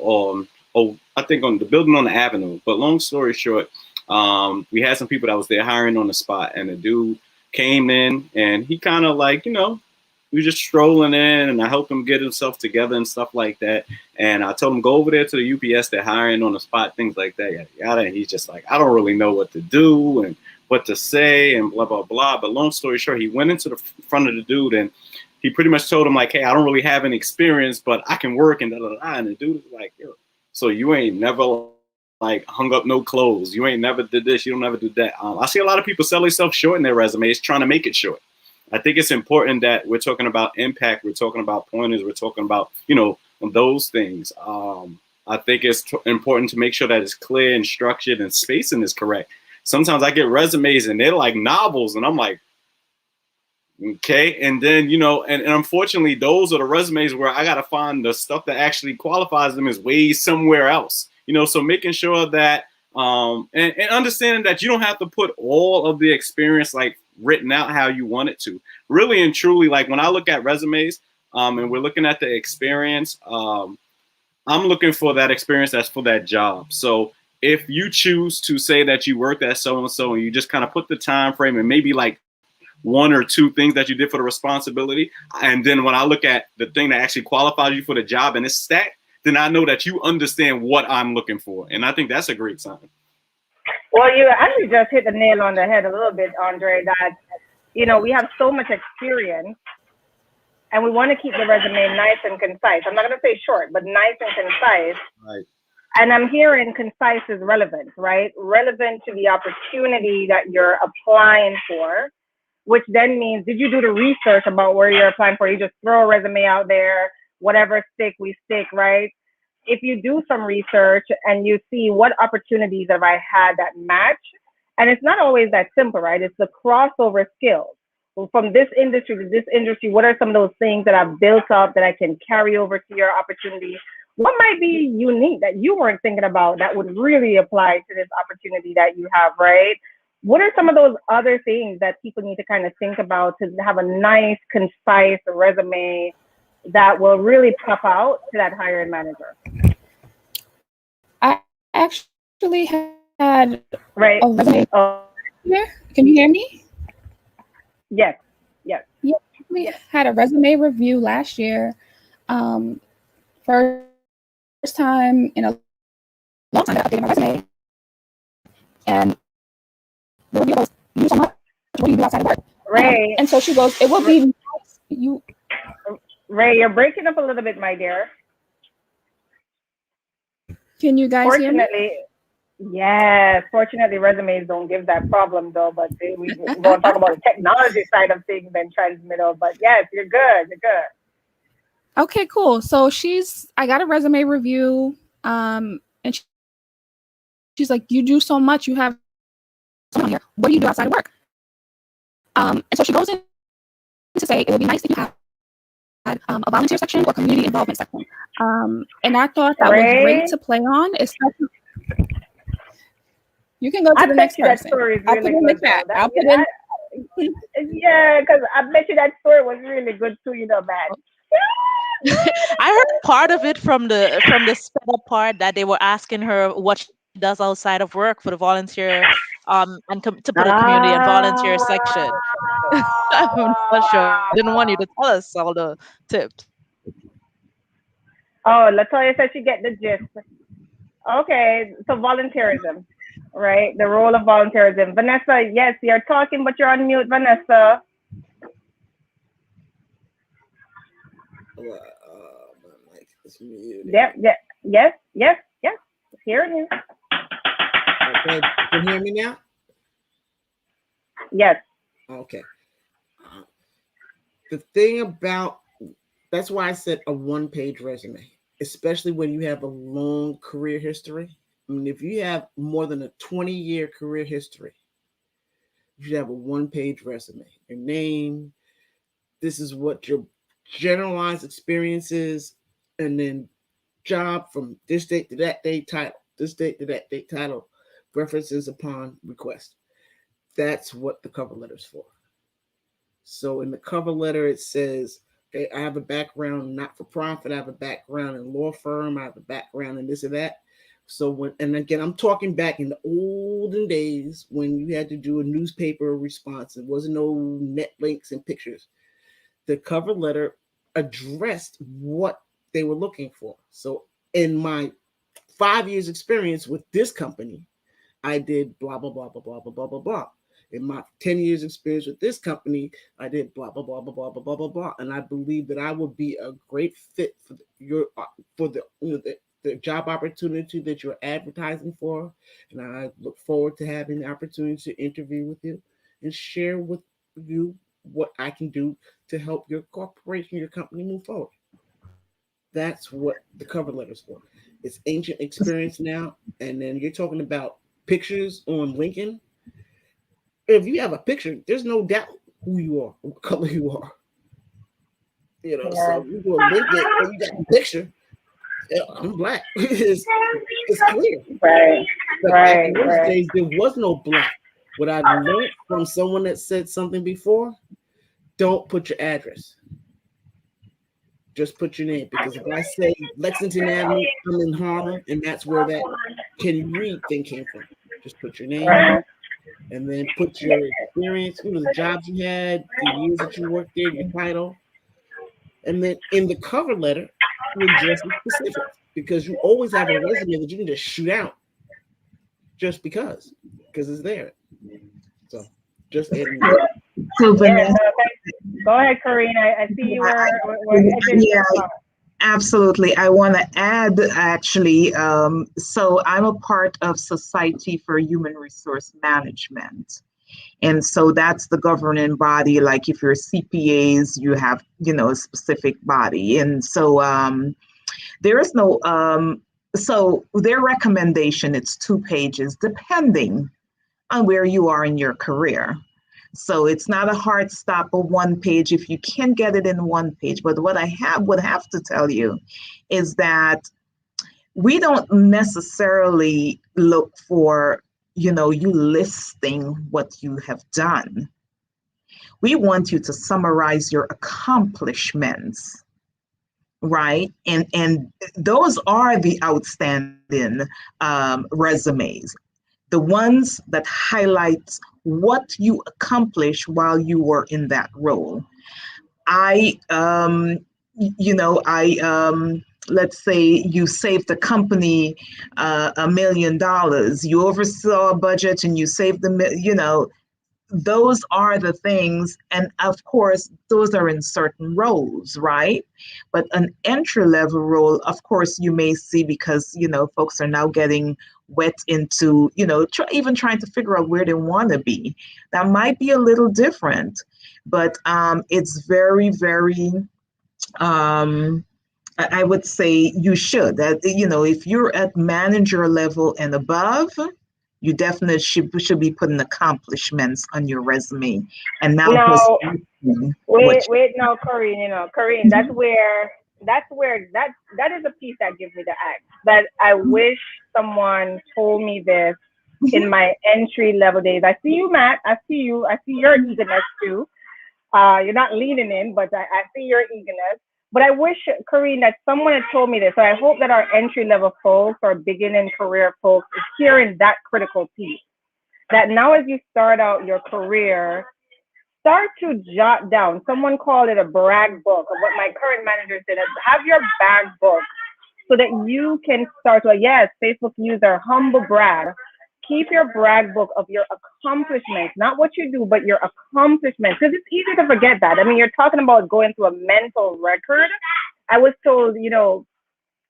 I think on the building on the avenue. But long story short, we had some people that was there hiring on the spot, and the dude came in and he kind of like, he was just strolling in, and I helped him get himself together and stuff like that. And I told him, go over there to the UPS, they're hiring on the spot, things like that, yada, yada. And he's just like, I don't really know what to do and what to say and blah, blah, blah. But long story short, he went into the front of the dude and he pretty much told him like, hey, I don't really have any experience, but I can work and da, da, da. And the dude was like, yo, so you ain't never like hung up no clothes. You ain't never did this. You don't never do that. I see a lot of people sell themselves short in their resumes trying to make it short. I think it's important that we're talking about impact. We're talking about pointers. We're talking about, those things. I think it's important to make sure that it's clear and structured and spacing is correct. Sometimes I get resumes and they're like novels and I'm like, okay. And then, and unfortunately, those are the resumes where I got to find the stuff that actually qualifies them is way somewhere else, so making sure that and understanding that you don't have to put all of the experience like written out how you want it to. Really and truly, like when I look at resumes and we're looking at the experience, I'm looking for that experience that's for that job. So if you choose to say that you worked at so-and-so and you just kind of put the time frame and maybe like one or two things that you did for the responsibility, and then when I look at the thing that actually qualifies you for the job and it's stacked, then I know that you understand what I'm looking for. And I think that's a great sign. Well, you actually just hit the nail on the head a little bit, Andre, that, we have so much experience and we want to keep the resume nice and concise. I'm not going to say short, but nice and concise. Right. And I'm hearing concise is relevant, right? Relevant to the opportunity that you're applying for, which then means, did you do the research about where you're applying for? You just throw a resume out there, whatever stick, we stick, right? If you do some research and you see what opportunities have I had that match, and it's not always that simple, right? It's the crossover skills. Well, from this industry to this industry, what are some of those things that I've built up that I can carry over to your opportunity? What might be unique that you weren't thinking about that would really apply to this opportunity that you have, right? What are some of those other things that people need to kind of think about to have a nice, concise resume that will really pop out to that hiring manager? I actually had right. a resume. Can you hear me? Yes. Yeah, we had a resume review last year. First time in a long time that I updated my resume. And the review goes, you do so much. What do you do outside of work? Right. And so she goes, it would be nice. Ray, you're breaking up a little bit, my dear. Can you guys hear me? Fortunately, yes. Fortunately, resumes don't give that problem though. But we're going to talk about the technology side of things and transmittal. But yes, you're good. You're good. Okay, cool. So I got a resume review, and she's like, "You do so much. You have so much on here. What do you do outside of work?" And so she goes in to say it would be nice if you had a volunteer section or community involvement section. And I thought that was great Ray, to play on, especially. You can go to I the bet next you that person. story is I'll put really it in the good though. chat. I'll put in. Yeah, because I bet you that story was really good too. You know, man. I heard part of it from the sped up part that they were asking her what she does outside of work for the volunteer, and to put a community and volunteer Ah. section. I'm not sure. We didn't want you to tell us all the tips. Oh, Latoya said she get the gist. Okay, so volunteerism, right? The role of volunteerism. Vanessa, yes, you're talking, but you're on mute, Vanessa. My mic is muted. Yep, yep, yes, yes, yes. Hearing you. Okay, you can hear me now? Yes. Okay. The thing about that's why I said a one-page resume, especially when you have a long career history. I mean, if you have more than a 20-year career history, you should have a one-page resume. Your name, this is what your generalized experience is, and then job from this date to that date title, this date to that date title, references upon request. That's what the cover letter is for. So in the cover letter, it says, okay, I have a background not for profit. I have a background in law firm. I have a background in this and that. So and again, I'm talking back in the olden days when you had to do a newspaper response. There wasn't no net links and pictures. The cover letter addressed what they were looking for. So in my 5 years experience with this company, I did blah, blah, blah, blah, blah, blah, blah, blah, blah. In my 10 years experience with this company, I did blah, blah, blah, blah, blah, blah, blah, blah, blah. And I believe that I would be a great fit for the job opportunity that you're advertising for. And I look forward to having the opportunity to interview with you and share with you what I can do to help your corporation, your company move forward. That's what the cover letter is for. It's ancient experience now. And then you're talking about pictures on LinkedIn. If you have a picture, there's no doubt who you are, what color you are. So Yeah. you go LinkedIn and you got a picture. Yeah, I'm black. It's clear. Right. But back in Right. those Right. days, there was no black. What I learned from someone that said something before, don't put your address. Just put your name. Because if I say Lexington Avenue, I'm in Harlem, and that's where that can you read thing came from. Just put your name Right. and then put your experience, the jobs you had, the years that you worked there, your title. And then in the cover letter, you address the specifics because you always have a resume that you can just shoot out just because it's there. So just adding that. So Yeah. Vanessa, No. Go ahead, Karina. I see you were edging yeah, to absolutely. I want to add actually, so I'm a part of Society for Human Resource Management. And so that's the governing body. Like if you're CPAs, you have, a specific body. And so there is no, so their recommendation, it's 2 pages, depending on where you are in your career. So it's not a hard stop of 1 page if you can get it in 1 page. But what I would have to tell you is that we don't necessarily look for, you listing what you have done. We want you to summarize your accomplishments, right? And those are the outstanding resumes, the ones that highlight what you accomplished while you were in that role. I, let's say you saved the company $1 million. You oversaw a budget and you saved those are the things, and of course those are in certain roles, right? But an entry level role, of course, you may see, because folks are now getting wet into even trying to figure out where they want to be. That might be a little different, but it's very, very I would say you should. That if you're at manager level and above, you definitely should be putting accomplishments on your resume, and now just Now, what. wait, no, Corinne, Corinne, Mhm. that is a piece that gives me the act. That I wish someone told me this in my entry level days. I see you, Matt. I see you. I see your eagerness too. You're not leaning in, but I see your eagerness. But I wish, Corinne, that someone had told me this. So I hope that our entry level folks or beginning career folks is hearing that critical piece. That now, as you start out your career, start to jot down. Someone called it a brag book. Of what my current manager said, have your bag book so that you can start to, yes, Facebook user, humble brag. Keep your brag book of your accomplishments, not what you do, but your accomplishments. Because it's easy to forget that. I mean, you're talking about going through a mental record. I was told,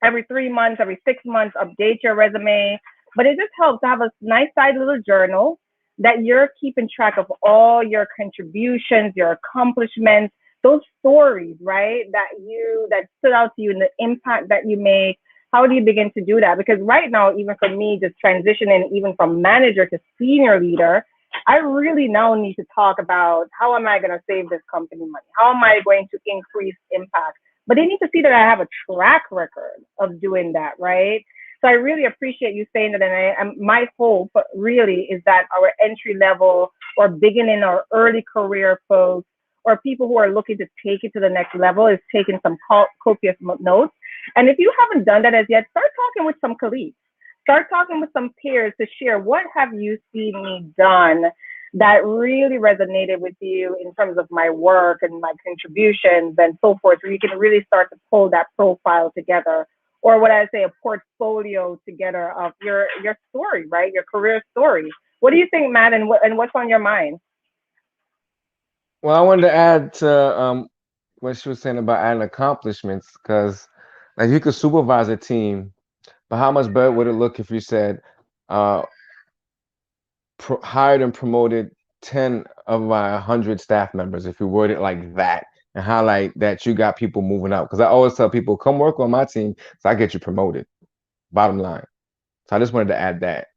every 3 months, every 6 months, update your resume. But it just helps to have a nice side little journal that you're keeping track of all your contributions, your accomplishments, those stories, right? That stood out to you and the impact that you make. How do you begin to do that? Because right now, even for me, just transitioning even from manager to senior leader, I really now need to talk about how am I going to save this company money? How am I going to increase impact? But they need to see that I have a track record of doing that, right? So I really appreciate you saying that. And my hope really is that our entry level or beginning or early career folks or people who are looking to take it to the next level is taking some copious notes. And if you haven't done that as yet, start talking with some colleagues. Start talking with some peers to share what have you seen me done that really resonated with you in terms of my work and my contributions and so forth, where you can really start to pull that profile together, or what I say, a portfolio together of your story, right? Your career story. What do you think, Matt, and what's on your mind? Well, I wanted to add to what she was saying about adding accomplishments, because like you could supervise a team, but how much better would it look if you said, uh, hired and promoted 10 of my 100 staff members, if you word it like that, and highlight that you got people moving up. Because I always tell people, come work on my team, so I get you promoted. Bottom line. So I just wanted to add that.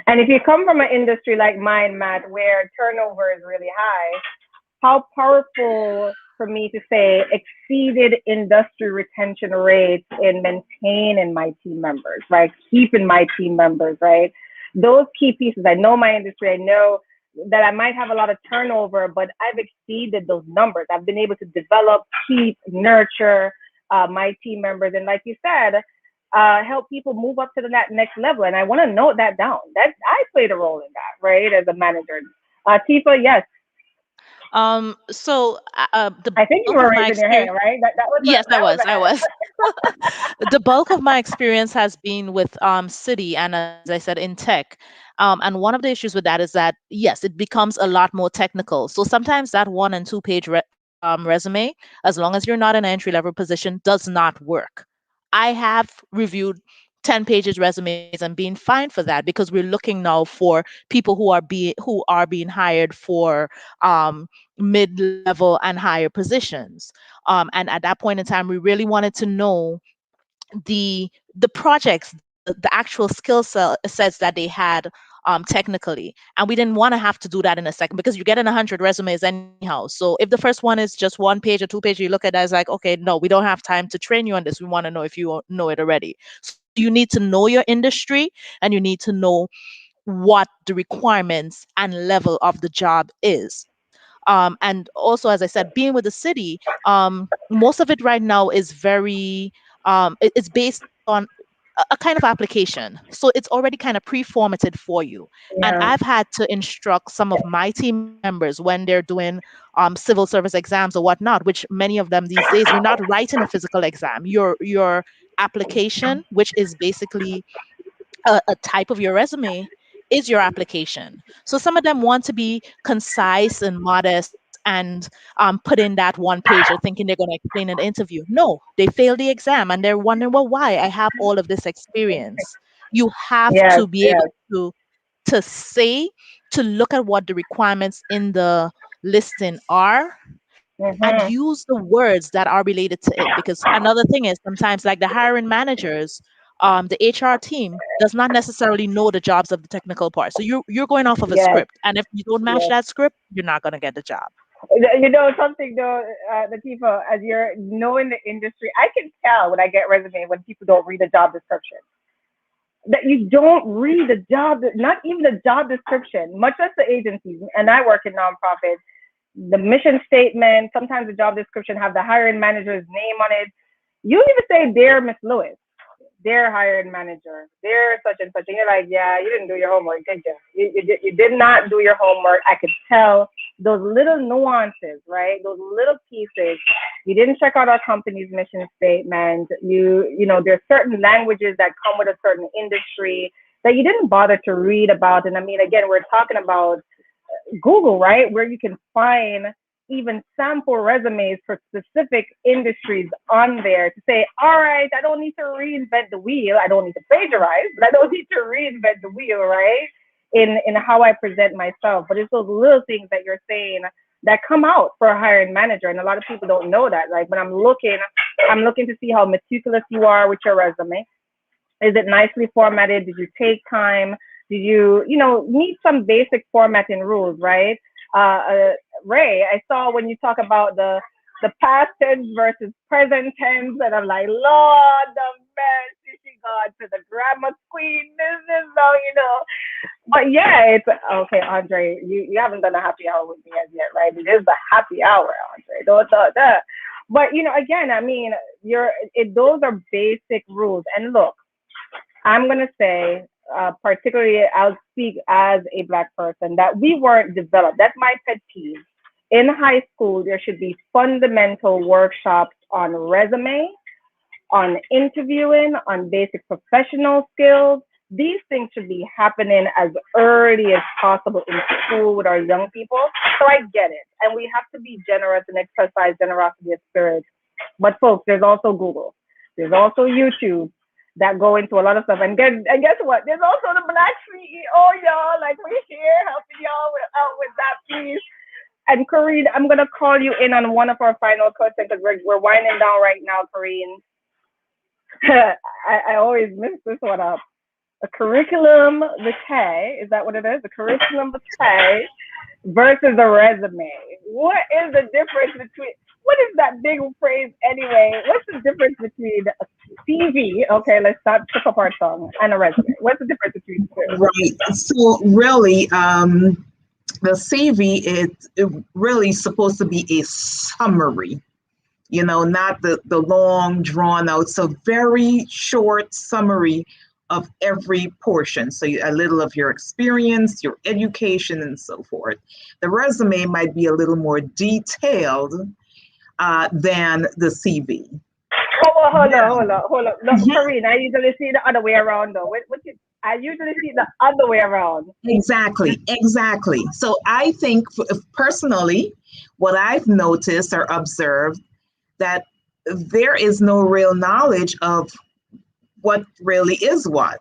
And if you come from an industry like mine, Matt, where turnover is really high, how powerful for me to say exceeded industry retention rates in maintaining my team members, right? Keeping my team members, right? Those key pieces. I know my industry. I know that I might have a lot of turnover, but I've exceeded those numbers. I've been able to develop, keep, nurture my team members, and like you said, help people move up to the next level. And I want to note that down. That I played a role in that, right, as a manager. Tifa, yes, So the I think you bulk were of my raising your hand, experience, right? That was yes, I that was was, a I hand. was. The bulk of my experience has been with city, and as I said, in tech. And one of the issues with that is that yes, it becomes a lot more technical. So sometimes that 1 and 2 page resume, as long as you're not in an entry level position, does not work. I have reviewed 10 pages resumes and being fine for that, because we're looking now for people who are being hired for mid-level and higher positions. And at that point in time, we really wanted to know the projects, the actual sets that they had technically. And we didn't want to have to do that in a second, because you're getting 100 resumes anyhow. So if the first one is just 1 page or 2 page, you look at it as like, okay, no, we don't have time to train you on this. We want to know if you know it already. So you need to know your industry, and you need to know what the requirements and level of the job is. And also, as I said, being with the city, most of it right now is very, it's based on a kind of application. So it's already kind of pre-formatted for you. And Yeah, I've had to instruct some of my team members when they're doing civil service exams or whatnot, which many of them these days, you're not writing a physical exam. Your application, which is basically a type of your resume, is your application. So some of them want to be concise and modest and put in that one pager thinking they're going to explain in the interview. No, they fail the exam and they're wondering, well, why? I have all of this experience. You have Yes, to be able yes. to say, to look at what the requirements in the listing are and Mm-hmm. use the words that are related to it. Because another thing is sometimes like the hiring managers, the HR team does not necessarily know the jobs of the technical part. So you're going off of a Yes, script, and if you don't match yes. that script, you're not going to get the job. You know something though, Latifa, as you're knowing the industry, I can tell when I get resume when people don't read the job description. That you don't read the job, not even the job description, much less the agencies. And I work in nonprofits. The mission statement, sometimes the job description have the hiring manager's name on it. You even say, "Dear Miss Lewis, their hiring manager, their such and such," and you're like, "Yeah, you didn't do your homework, did you? You did not do your homework." I could tell those little nuances, right? Those little pieces. You didn't check out our company's mission statement. There's certain languages that come with a certain industry that you didn't bother to read about. And I mean, again, we're talking about Google, right? Where you can find even sample resumes for specific industries on there to say, all right, I don't need to reinvent the wheel. I don't need to plagiarize, but I don't need to reinvent the wheel, right? In how I present myself. But it's those little things that you're saying that come out for a hiring manager. And a lot of people don't know that. Like when I'm looking to see how meticulous you are with your resume. Is it nicely formatted? Did you take time? Did you need some basic formatting rules, right? Ray, I saw when you talk about the past tense versus present tense, and I'm like, Lord the mercy, she got to the grammar queen. This is so. But yeah, it's okay, Andre. You haven't done a happy hour with me as yet, right? It is the happy hour, Andre. Don't that. But again, I mean, those are basic rules. And look, I'm going to say, particularly, I'll speak as a Black person, that we weren't developed. That's my pet peeve. In high school, there should be fundamental workshops on resume, on interviewing, on basic professional skills. These things should be happening as early as possible in school with our young people. So I get it. And we have to be generous and exercise generosity of spirit. But folks, there's also Google. There's also YouTube that go into a lot of stuff. And guess what? There's also the Black CEO, y'all. Like we're here helping y'all out with that piece. And Corrine, I'm gonna call you in on one of our final questions because we're winding down right now, Corrine. I always mess this one up. A curriculum vitae, is that what it is? A curriculum vitae versus a resume. What is the difference between, what is that big phrase anyway? What's the difference between a CV, okay, let's start pick up our tongue, and a resume? What's the difference between the two? Right. So really, the CV is really supposed to be a summary, not the long drawn out. So very short summary of every portion. So a little of your experience, your education, and so forth. The resume might be a little more detailed than the CV. Hold on. No, Karine, I usually see the other way around though. I usually see the other way around. Exactly. So I think personally, what I've noticed or observed that there is no real knowledge of what really is what.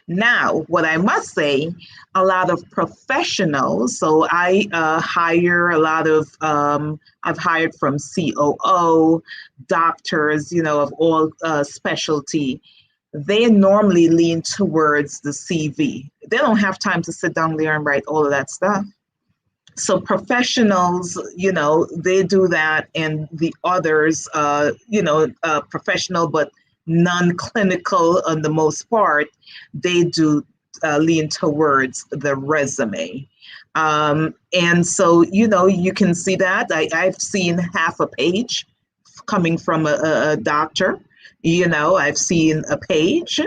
Now, what I must say, a lot of professionals, so I hire a lot of, I've hired from COO, doctors, of all specialty. They normally lean towards the CV. They don't have time to sit down there and write all of that stuff. So professionals, they do that, and the others, professional but non-clinical on the most part, they do lean towards the resume. And so, you can see that. I've seen half a page coming from a doctor. I've seen a page,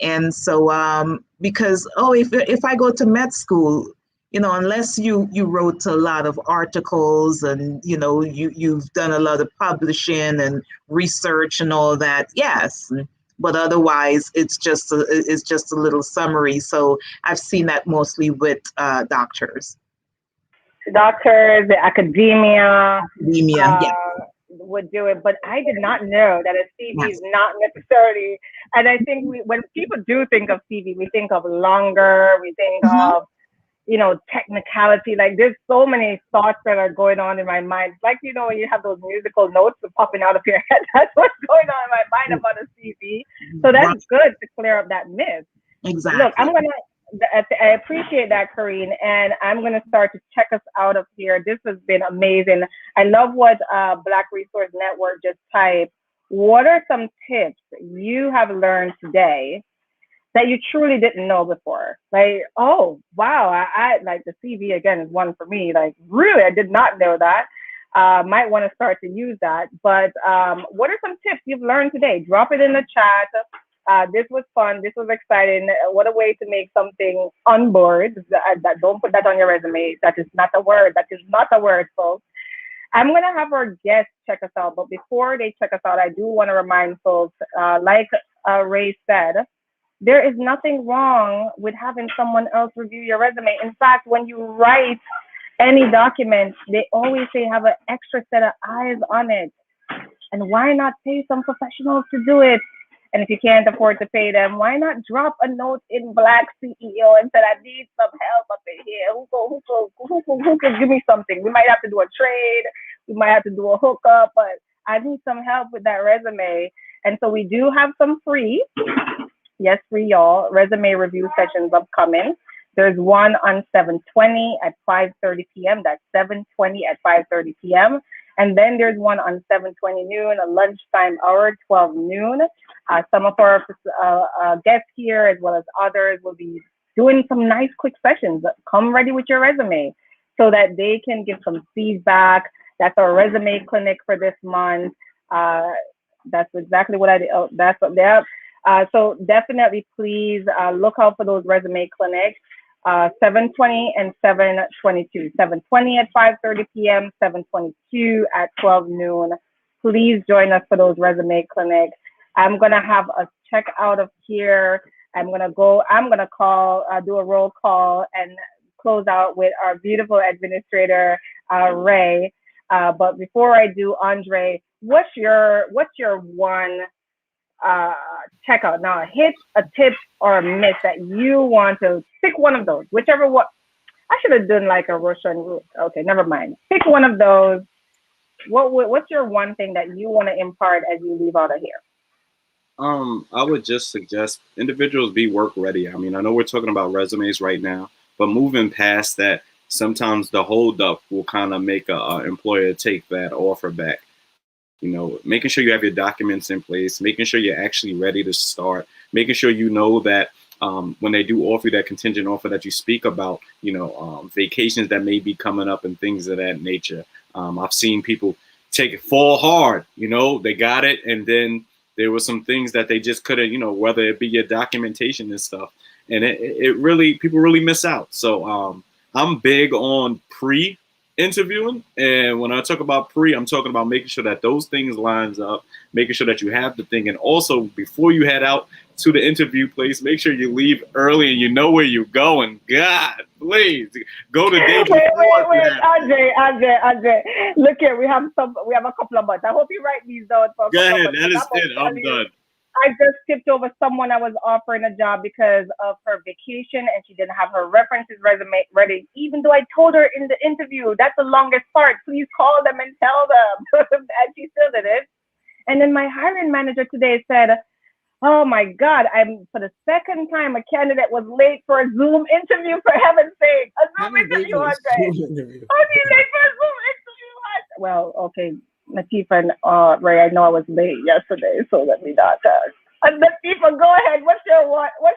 and so because if I go to med school, unless you wrote a lot of articles and you've done a lot of publishing and research and all that, yes, but otherwise it's just a little summary. So I've seen that mostly with doctors. Doctors, the academia, Academia, uh, yeah, would do it, but I did not know that a CV is yes. not necessarily. And I think when people do think of CV, we think of longer, we think Hmm. of technicality. Like there's so many thoughts that are going on in my mind. Like when you have those musical notes popping out of your head. That's what's going on in my mind about a CV. So that's Right, good to clear up that myth. Look, exactly. I'm gonna. I appreciate that, Kareen, and I'm gonna start to check us out of here. This has been amazing. I love what Black Resource Network just typed. What are some tips you have learned today that you truly didn't know before? Like, oh wow, I like the CV again is one for me. Like, really, I did not know that. Might want to start to use that. But what are some tips you've learned today? Drop it in the chat. This was fun. This was exciting. What a way to make something on board. That don't put that on your resume. That is not a word. That is not a word, folks. I'm going to have our guests check us out. But before they check us out, I do want to remind folks, like Ray said, there is nothing wrong with having someone else review your resume. In fact, when you write any document, they always say have an extra set of eyes on it. And why not pay some professionals to do it? And if you can't afford to pay them, why not drop a note in Black CEO and say, I need some help up in here. Who could give me something? We might have to do a trade. We might have to do a hookup, but I need some help with that resume. And so we do have some free, yes, free y'all, resume review sessions upcoming. There's one on 720 at 5:30 p.m. That's 720 at 5:30 p.m. And then there's one on 7:20 noon, a lunchtime hour, 12 noon. Some of our guests here, as well as others, will be doing some nice quick sessions. Come ready with your resume so that they can give some feedback. That's our resume clinic for this month. Uh, that's exactly what I did. Oh, that's what they have. So definitely, please look out for those resume clinics. 7:20 and 7:22. 7:20 at 5:30 p.m. 7:22 at 12 noon. Please join us for those resume clinics. I'm gonna have us check out of here. I'm gonna go. I'm gonna call, do a roll call, and close out with our beautiful administrator, Ray. But before I do, Andre, what's your one uh, checkout. Now, hit a tip or a miss that you want to pick one of those, whichever one. I should have done like a Russian route. Okay, never mind. Pick one of those. What's your one thing that you want to impart as you leave out of here? I would just suggest individuals be work ready. I mean, I know we're talking about resumes right now, but moving past that, sometimes the hold up will kind of make a employer take that offer back. Making sure you have your documents in place, making sure you're actually ready to start, making sure you know that when they do offer you that contingent offer that you speak about, vacations that may be coming up and things of that nature. I've seen people take it fall hard, they got it, and then there were some things that they just couldn't, whether it be your documentation and stuff, and it really, people really miss out. So I'm big on interviewing, and when I talk about I'm talking about making sure that those things lines up, making sure that you have the thing, and also before you head out to the interview place, make sure you leave early and you know where you're going. God, please go the day Wait, before wait, if you wait, have to. Andre. Look here, we have a couple of months. I hope you write these down for a Go couple of ahead, months that because is I'm gonna it. tell I'm you. done. I just skipped over someone I was offering a job because of her vacation and she didn't have her references resume ready. Even though I told her in the interview, that's the longest part. Please call them and tell them. And she still didn't. And then my hiring manager today said, oh my God, I'm for the second time a candidate was late for a Zoom interview, for heaven's sake. A How Zoom many days interview, for a Andre. school interview? I'll be late for a Zoom interview. Well, okay, Latifa and Ray, I know I was late yesterday, so let me not. Latifa, go ahead. What's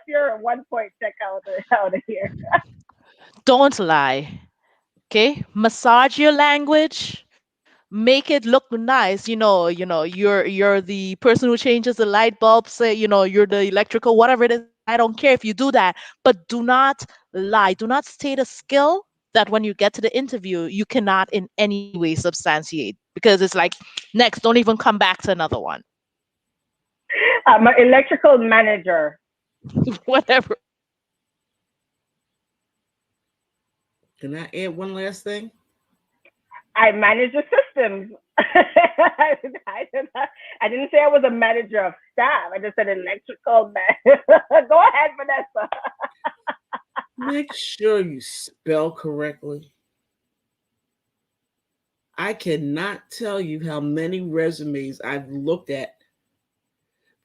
your 1 point check out of here? Don't lie. Okay? Massage your language. Make it look nice. You're the person who changes the light bulb, say, you're the electrical, whatever it is. I don't care if you do that, but do not lie. Do not state a skill that when you get to the interview, you cannot in any way substantiate, because it's like, next, don't even come back to another one. I'm an electrical manager. Whatever. Can I add one last thing? I manage the systems. I didn't say I was a manager of staff. I just said electrical man. Go ahead, Vanessa. Make sure you spell correctly. I cannot tell you how many resumes I've looked at.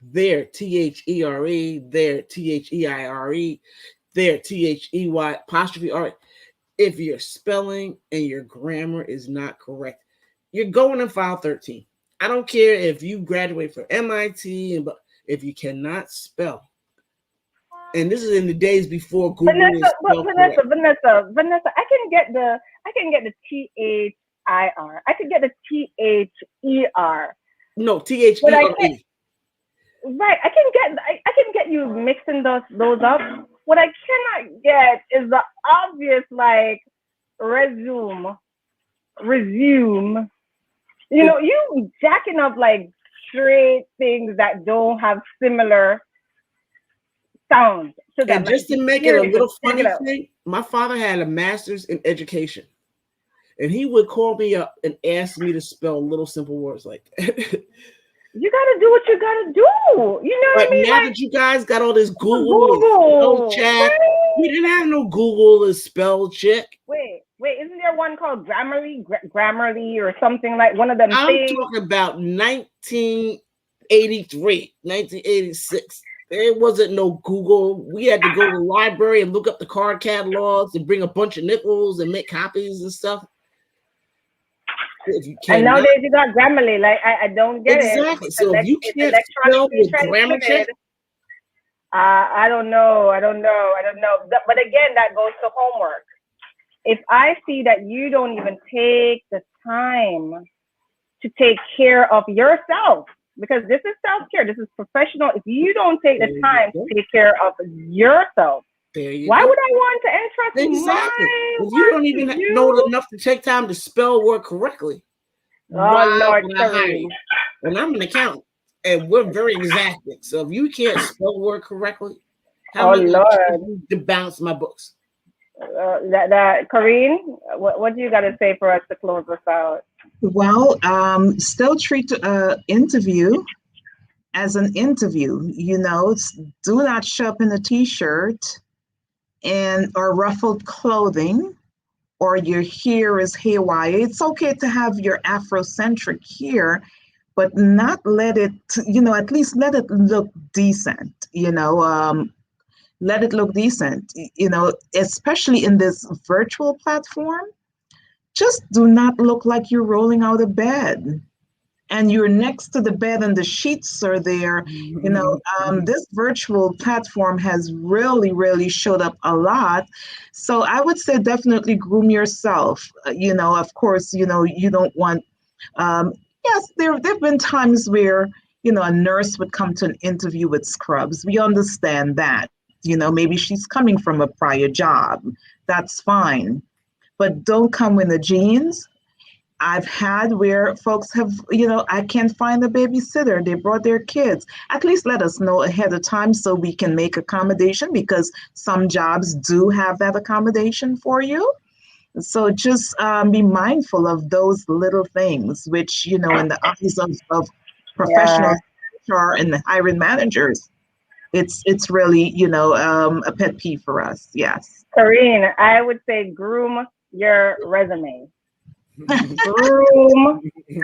There, THERE, there, THEIRE, there, THEY, apostrophe R. If your spelling and your grammar is not correct, you're going in file 13. I don't care if you graduate from MIT, but if you cannot spell, and this is in the days before Google is spelled correct. Vanessa, I can get the THIR. I could get the THER. No, But I can't. THERE. Right, I can get you mixing those up. What I cannot get is the obvious like resume. You know, you jacking up like straight things that don't have similar sounds to them. And just to make it a little funny thing, my father had a master's in education. And he would call me up and ask me to spell little simple words like you gotta do what you gotta do. You know what I mean? Now like, that you guys got all this Google and spell check, we didn't have no Google to spell check. Wait, isn't there one called Grammarly or something like one of them I'm things? talking about 1983, 1986. There wasn't no Google. We had to go to the library and look up the card catalogs and bring a bunch of nickels and make copies and stuff. And nowadays you got Grammarly. Like I don't get it. Exactly. So if you can't spell with grammar check, I don't know. But again, that goes to homework. If I see that you don't even take the time to take care of yourself, because this is self-care, this is professional. If you don't take the time to take care of yourself, why would I want to entrust exactly? If you don't even know enough to take time to spell word correctly. Oh Lord, and I'm an accountant, and we're very exacting. So if you can't spell word correctly, how am I going to bounce my books? Corrine, what do you got to say for us to close this out? Well, still treat interview as an interview. You know, do not show up in a t-shirt or ruffled clothing, or your hair is haywire. It's okay to have your Afrocentric hair, but not let it, at least let it look decent, let it look decent, especially in this virtual platform. Just do not look like you're rolling out of bed and you're next to the bed and the sheets are there. This virtual platform has really, really showed up a lot. So I would say definitely groom yourself. Of course, you don't want, yes, there have been times where, a nurse would come to an interview with scrubs. We understand that, maybe she's coming from a prior job. That's fine. But don't come with the jeans. I've had where folks have, I can't find a babysitter. They brought their kids. At least let us know ahead of time so we can make accommodation, because some jobs do have that accommodation for you. So just be mindful of those little things, which, in the eyes of professionals and the hiring managers, it's really, a pet peeve for us. Yes. Corrine, I would say groom your resume. Groom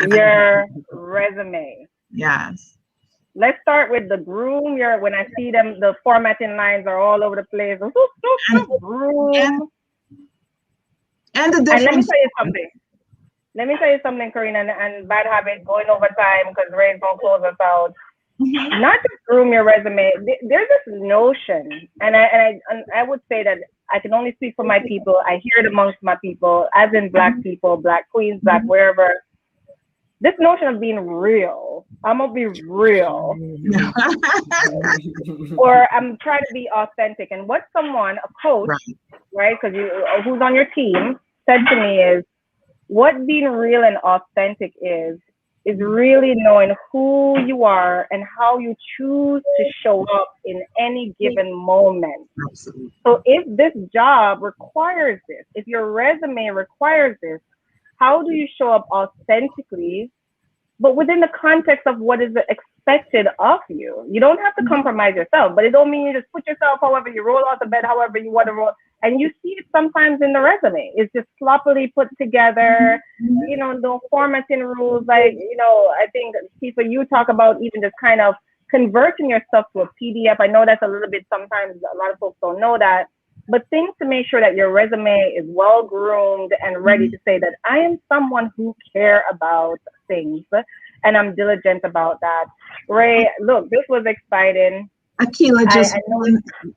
your resume. Yes. Let's start with the groom your. When I see them, the formatting lines are all over the place. Groom. And the difference. And let me tell you something, Corrine, and bad habit going over time because Ray's gonna close us out. Mm-hmm. Not just groom your resume. There's this notion, and I would say that I can only speak for my people. I hear it amongst my people, as in Black people, Black queens, Black wherever. This notion of being real. I'm gonna be real, or I'm trying to be authentic. And what someone, a coach, right, because who's on your team, said to me is, what being real and authentic is is really knowing who you are and how you choose to show up in any given moment. Absolutely. So if this job requires this, if your resume requires this, how do you show up authentically, but within the context of what is expected of you? You don't have to compromise yourself, but it don't mean you just put yourself however you roll out the bed, however you want to roll. And you see it sometimes in the resume. It's just sloppily put together, no formatting rules. Like, I think, Tifa, you talk about even just kind of converting your stuff to a PDF. I know that's a little bit, sometimes a lot of folks don't know that, but things to make sure that your resume is well groomed and ready to say that I am someone who care about things and I'm diligent about that. Ray, look, this was exciting. Akila, just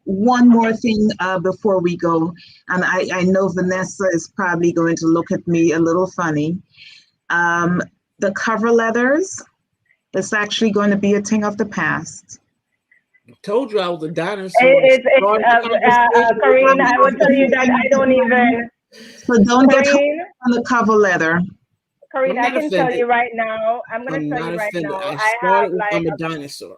one more thing before we go, and I know Vanessa is probably going to look at me a little funny. The cover letters, it's actually going to be a thing of the past. I told you I was a dinosaur. Corinne, I will tell you that I don't even. So don't get hung on the cover letter. Corinne, I can tell you right now. I'm going to tell you right now. I'm a dinosaur.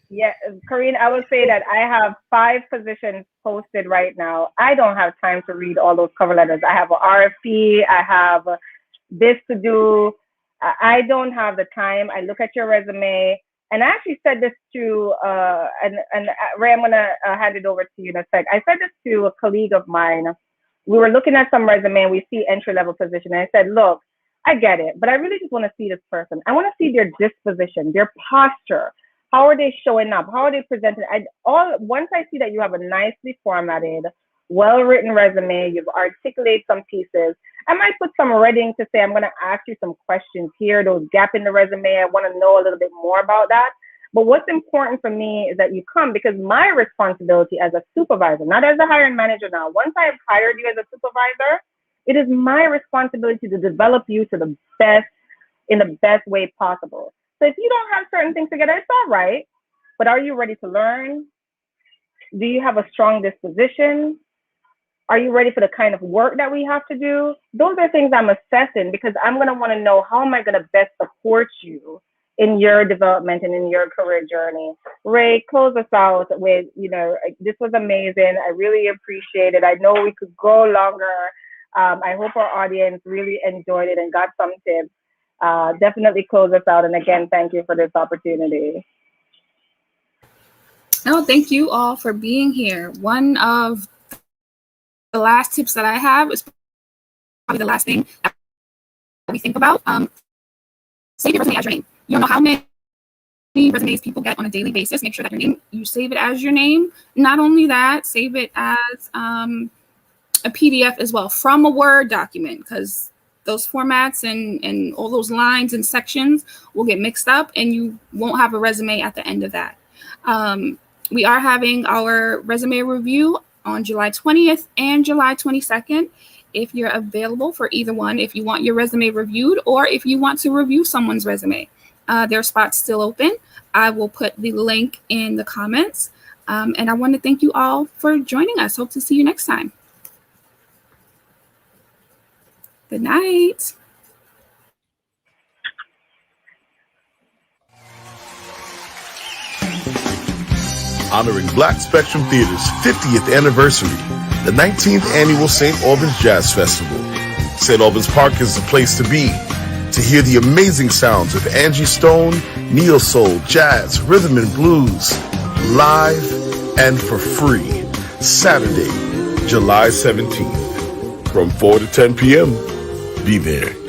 Yeah, Corinne, I will say that I have 5 positions posted right now. I don't have time to read all those cover letters. I have an RFP. I have this to do. I don't have the time. I look at your resume. And I actually said this to, and Ray, I'm going to hand it over to you in a sec. I said this to a colleague of mine. We were looking at some resume and we see entry-level position. And I said, look, I get it, but I really just want to see this person. I want to see their disposition, their posture. How are they showing up? How are they presenting? Once I see that you have a nicely formatted, well-written resume, you've articulated some pieces, I might put some reading to say, I'm going to ask you some questions here, those gaps in the resume. I want to know a little bit more about that. But what's important for me is that you come, because my responsibility as a supervisor, not as a hiring manager now, once I've hired you as a supervisor, it is my responsibility to develop you to the best, in the best way possible. So if you don't have certain things together, it's all right. But are you ready to learn? Do you have a strong disposition? Are you ready for the kind of work that we have to do? Those are things I'm assessing, because I'm going to want to know, how am I going to best support you in your development and in your career journey? Ray, close us out with, this was amazing. I really appreciate it. I know we could go longer. I hope our audience really enjoyed it and got some tips. Definitely close us out. And again, thank you for this opportunity. Oh, thank you all for being here. One of the last tips that I have is probably the last thing that we think about. Save your resume as your name. You don't know how many resumes people get on a daily basis. Make sure that you save it as your name. Not only that, save it as a PDF as well from a Word document, because those formats and all those lines and sections will get mixed up and you won't have a resume at the end of that. We are having our resume review on July 20th and July 22nd. If you're available for either one, if you want your resume reviewed or if you want to review someone's resume, there are spots still open. I will put the link in the comments. And I want to thank you all for joining us. Hope to see you next time. Good night. Honoring Black Spectrum Theater's 50th anniversary, the 19th annual St. Albans Jazz Festival. St. Albans Park is the place to be, to hear the amazing sounds of Angie Stone, neo soul, jazz, rhythm and blues, live and for free, Saturday, July 17th, from 4 to 10 p.m. Be there.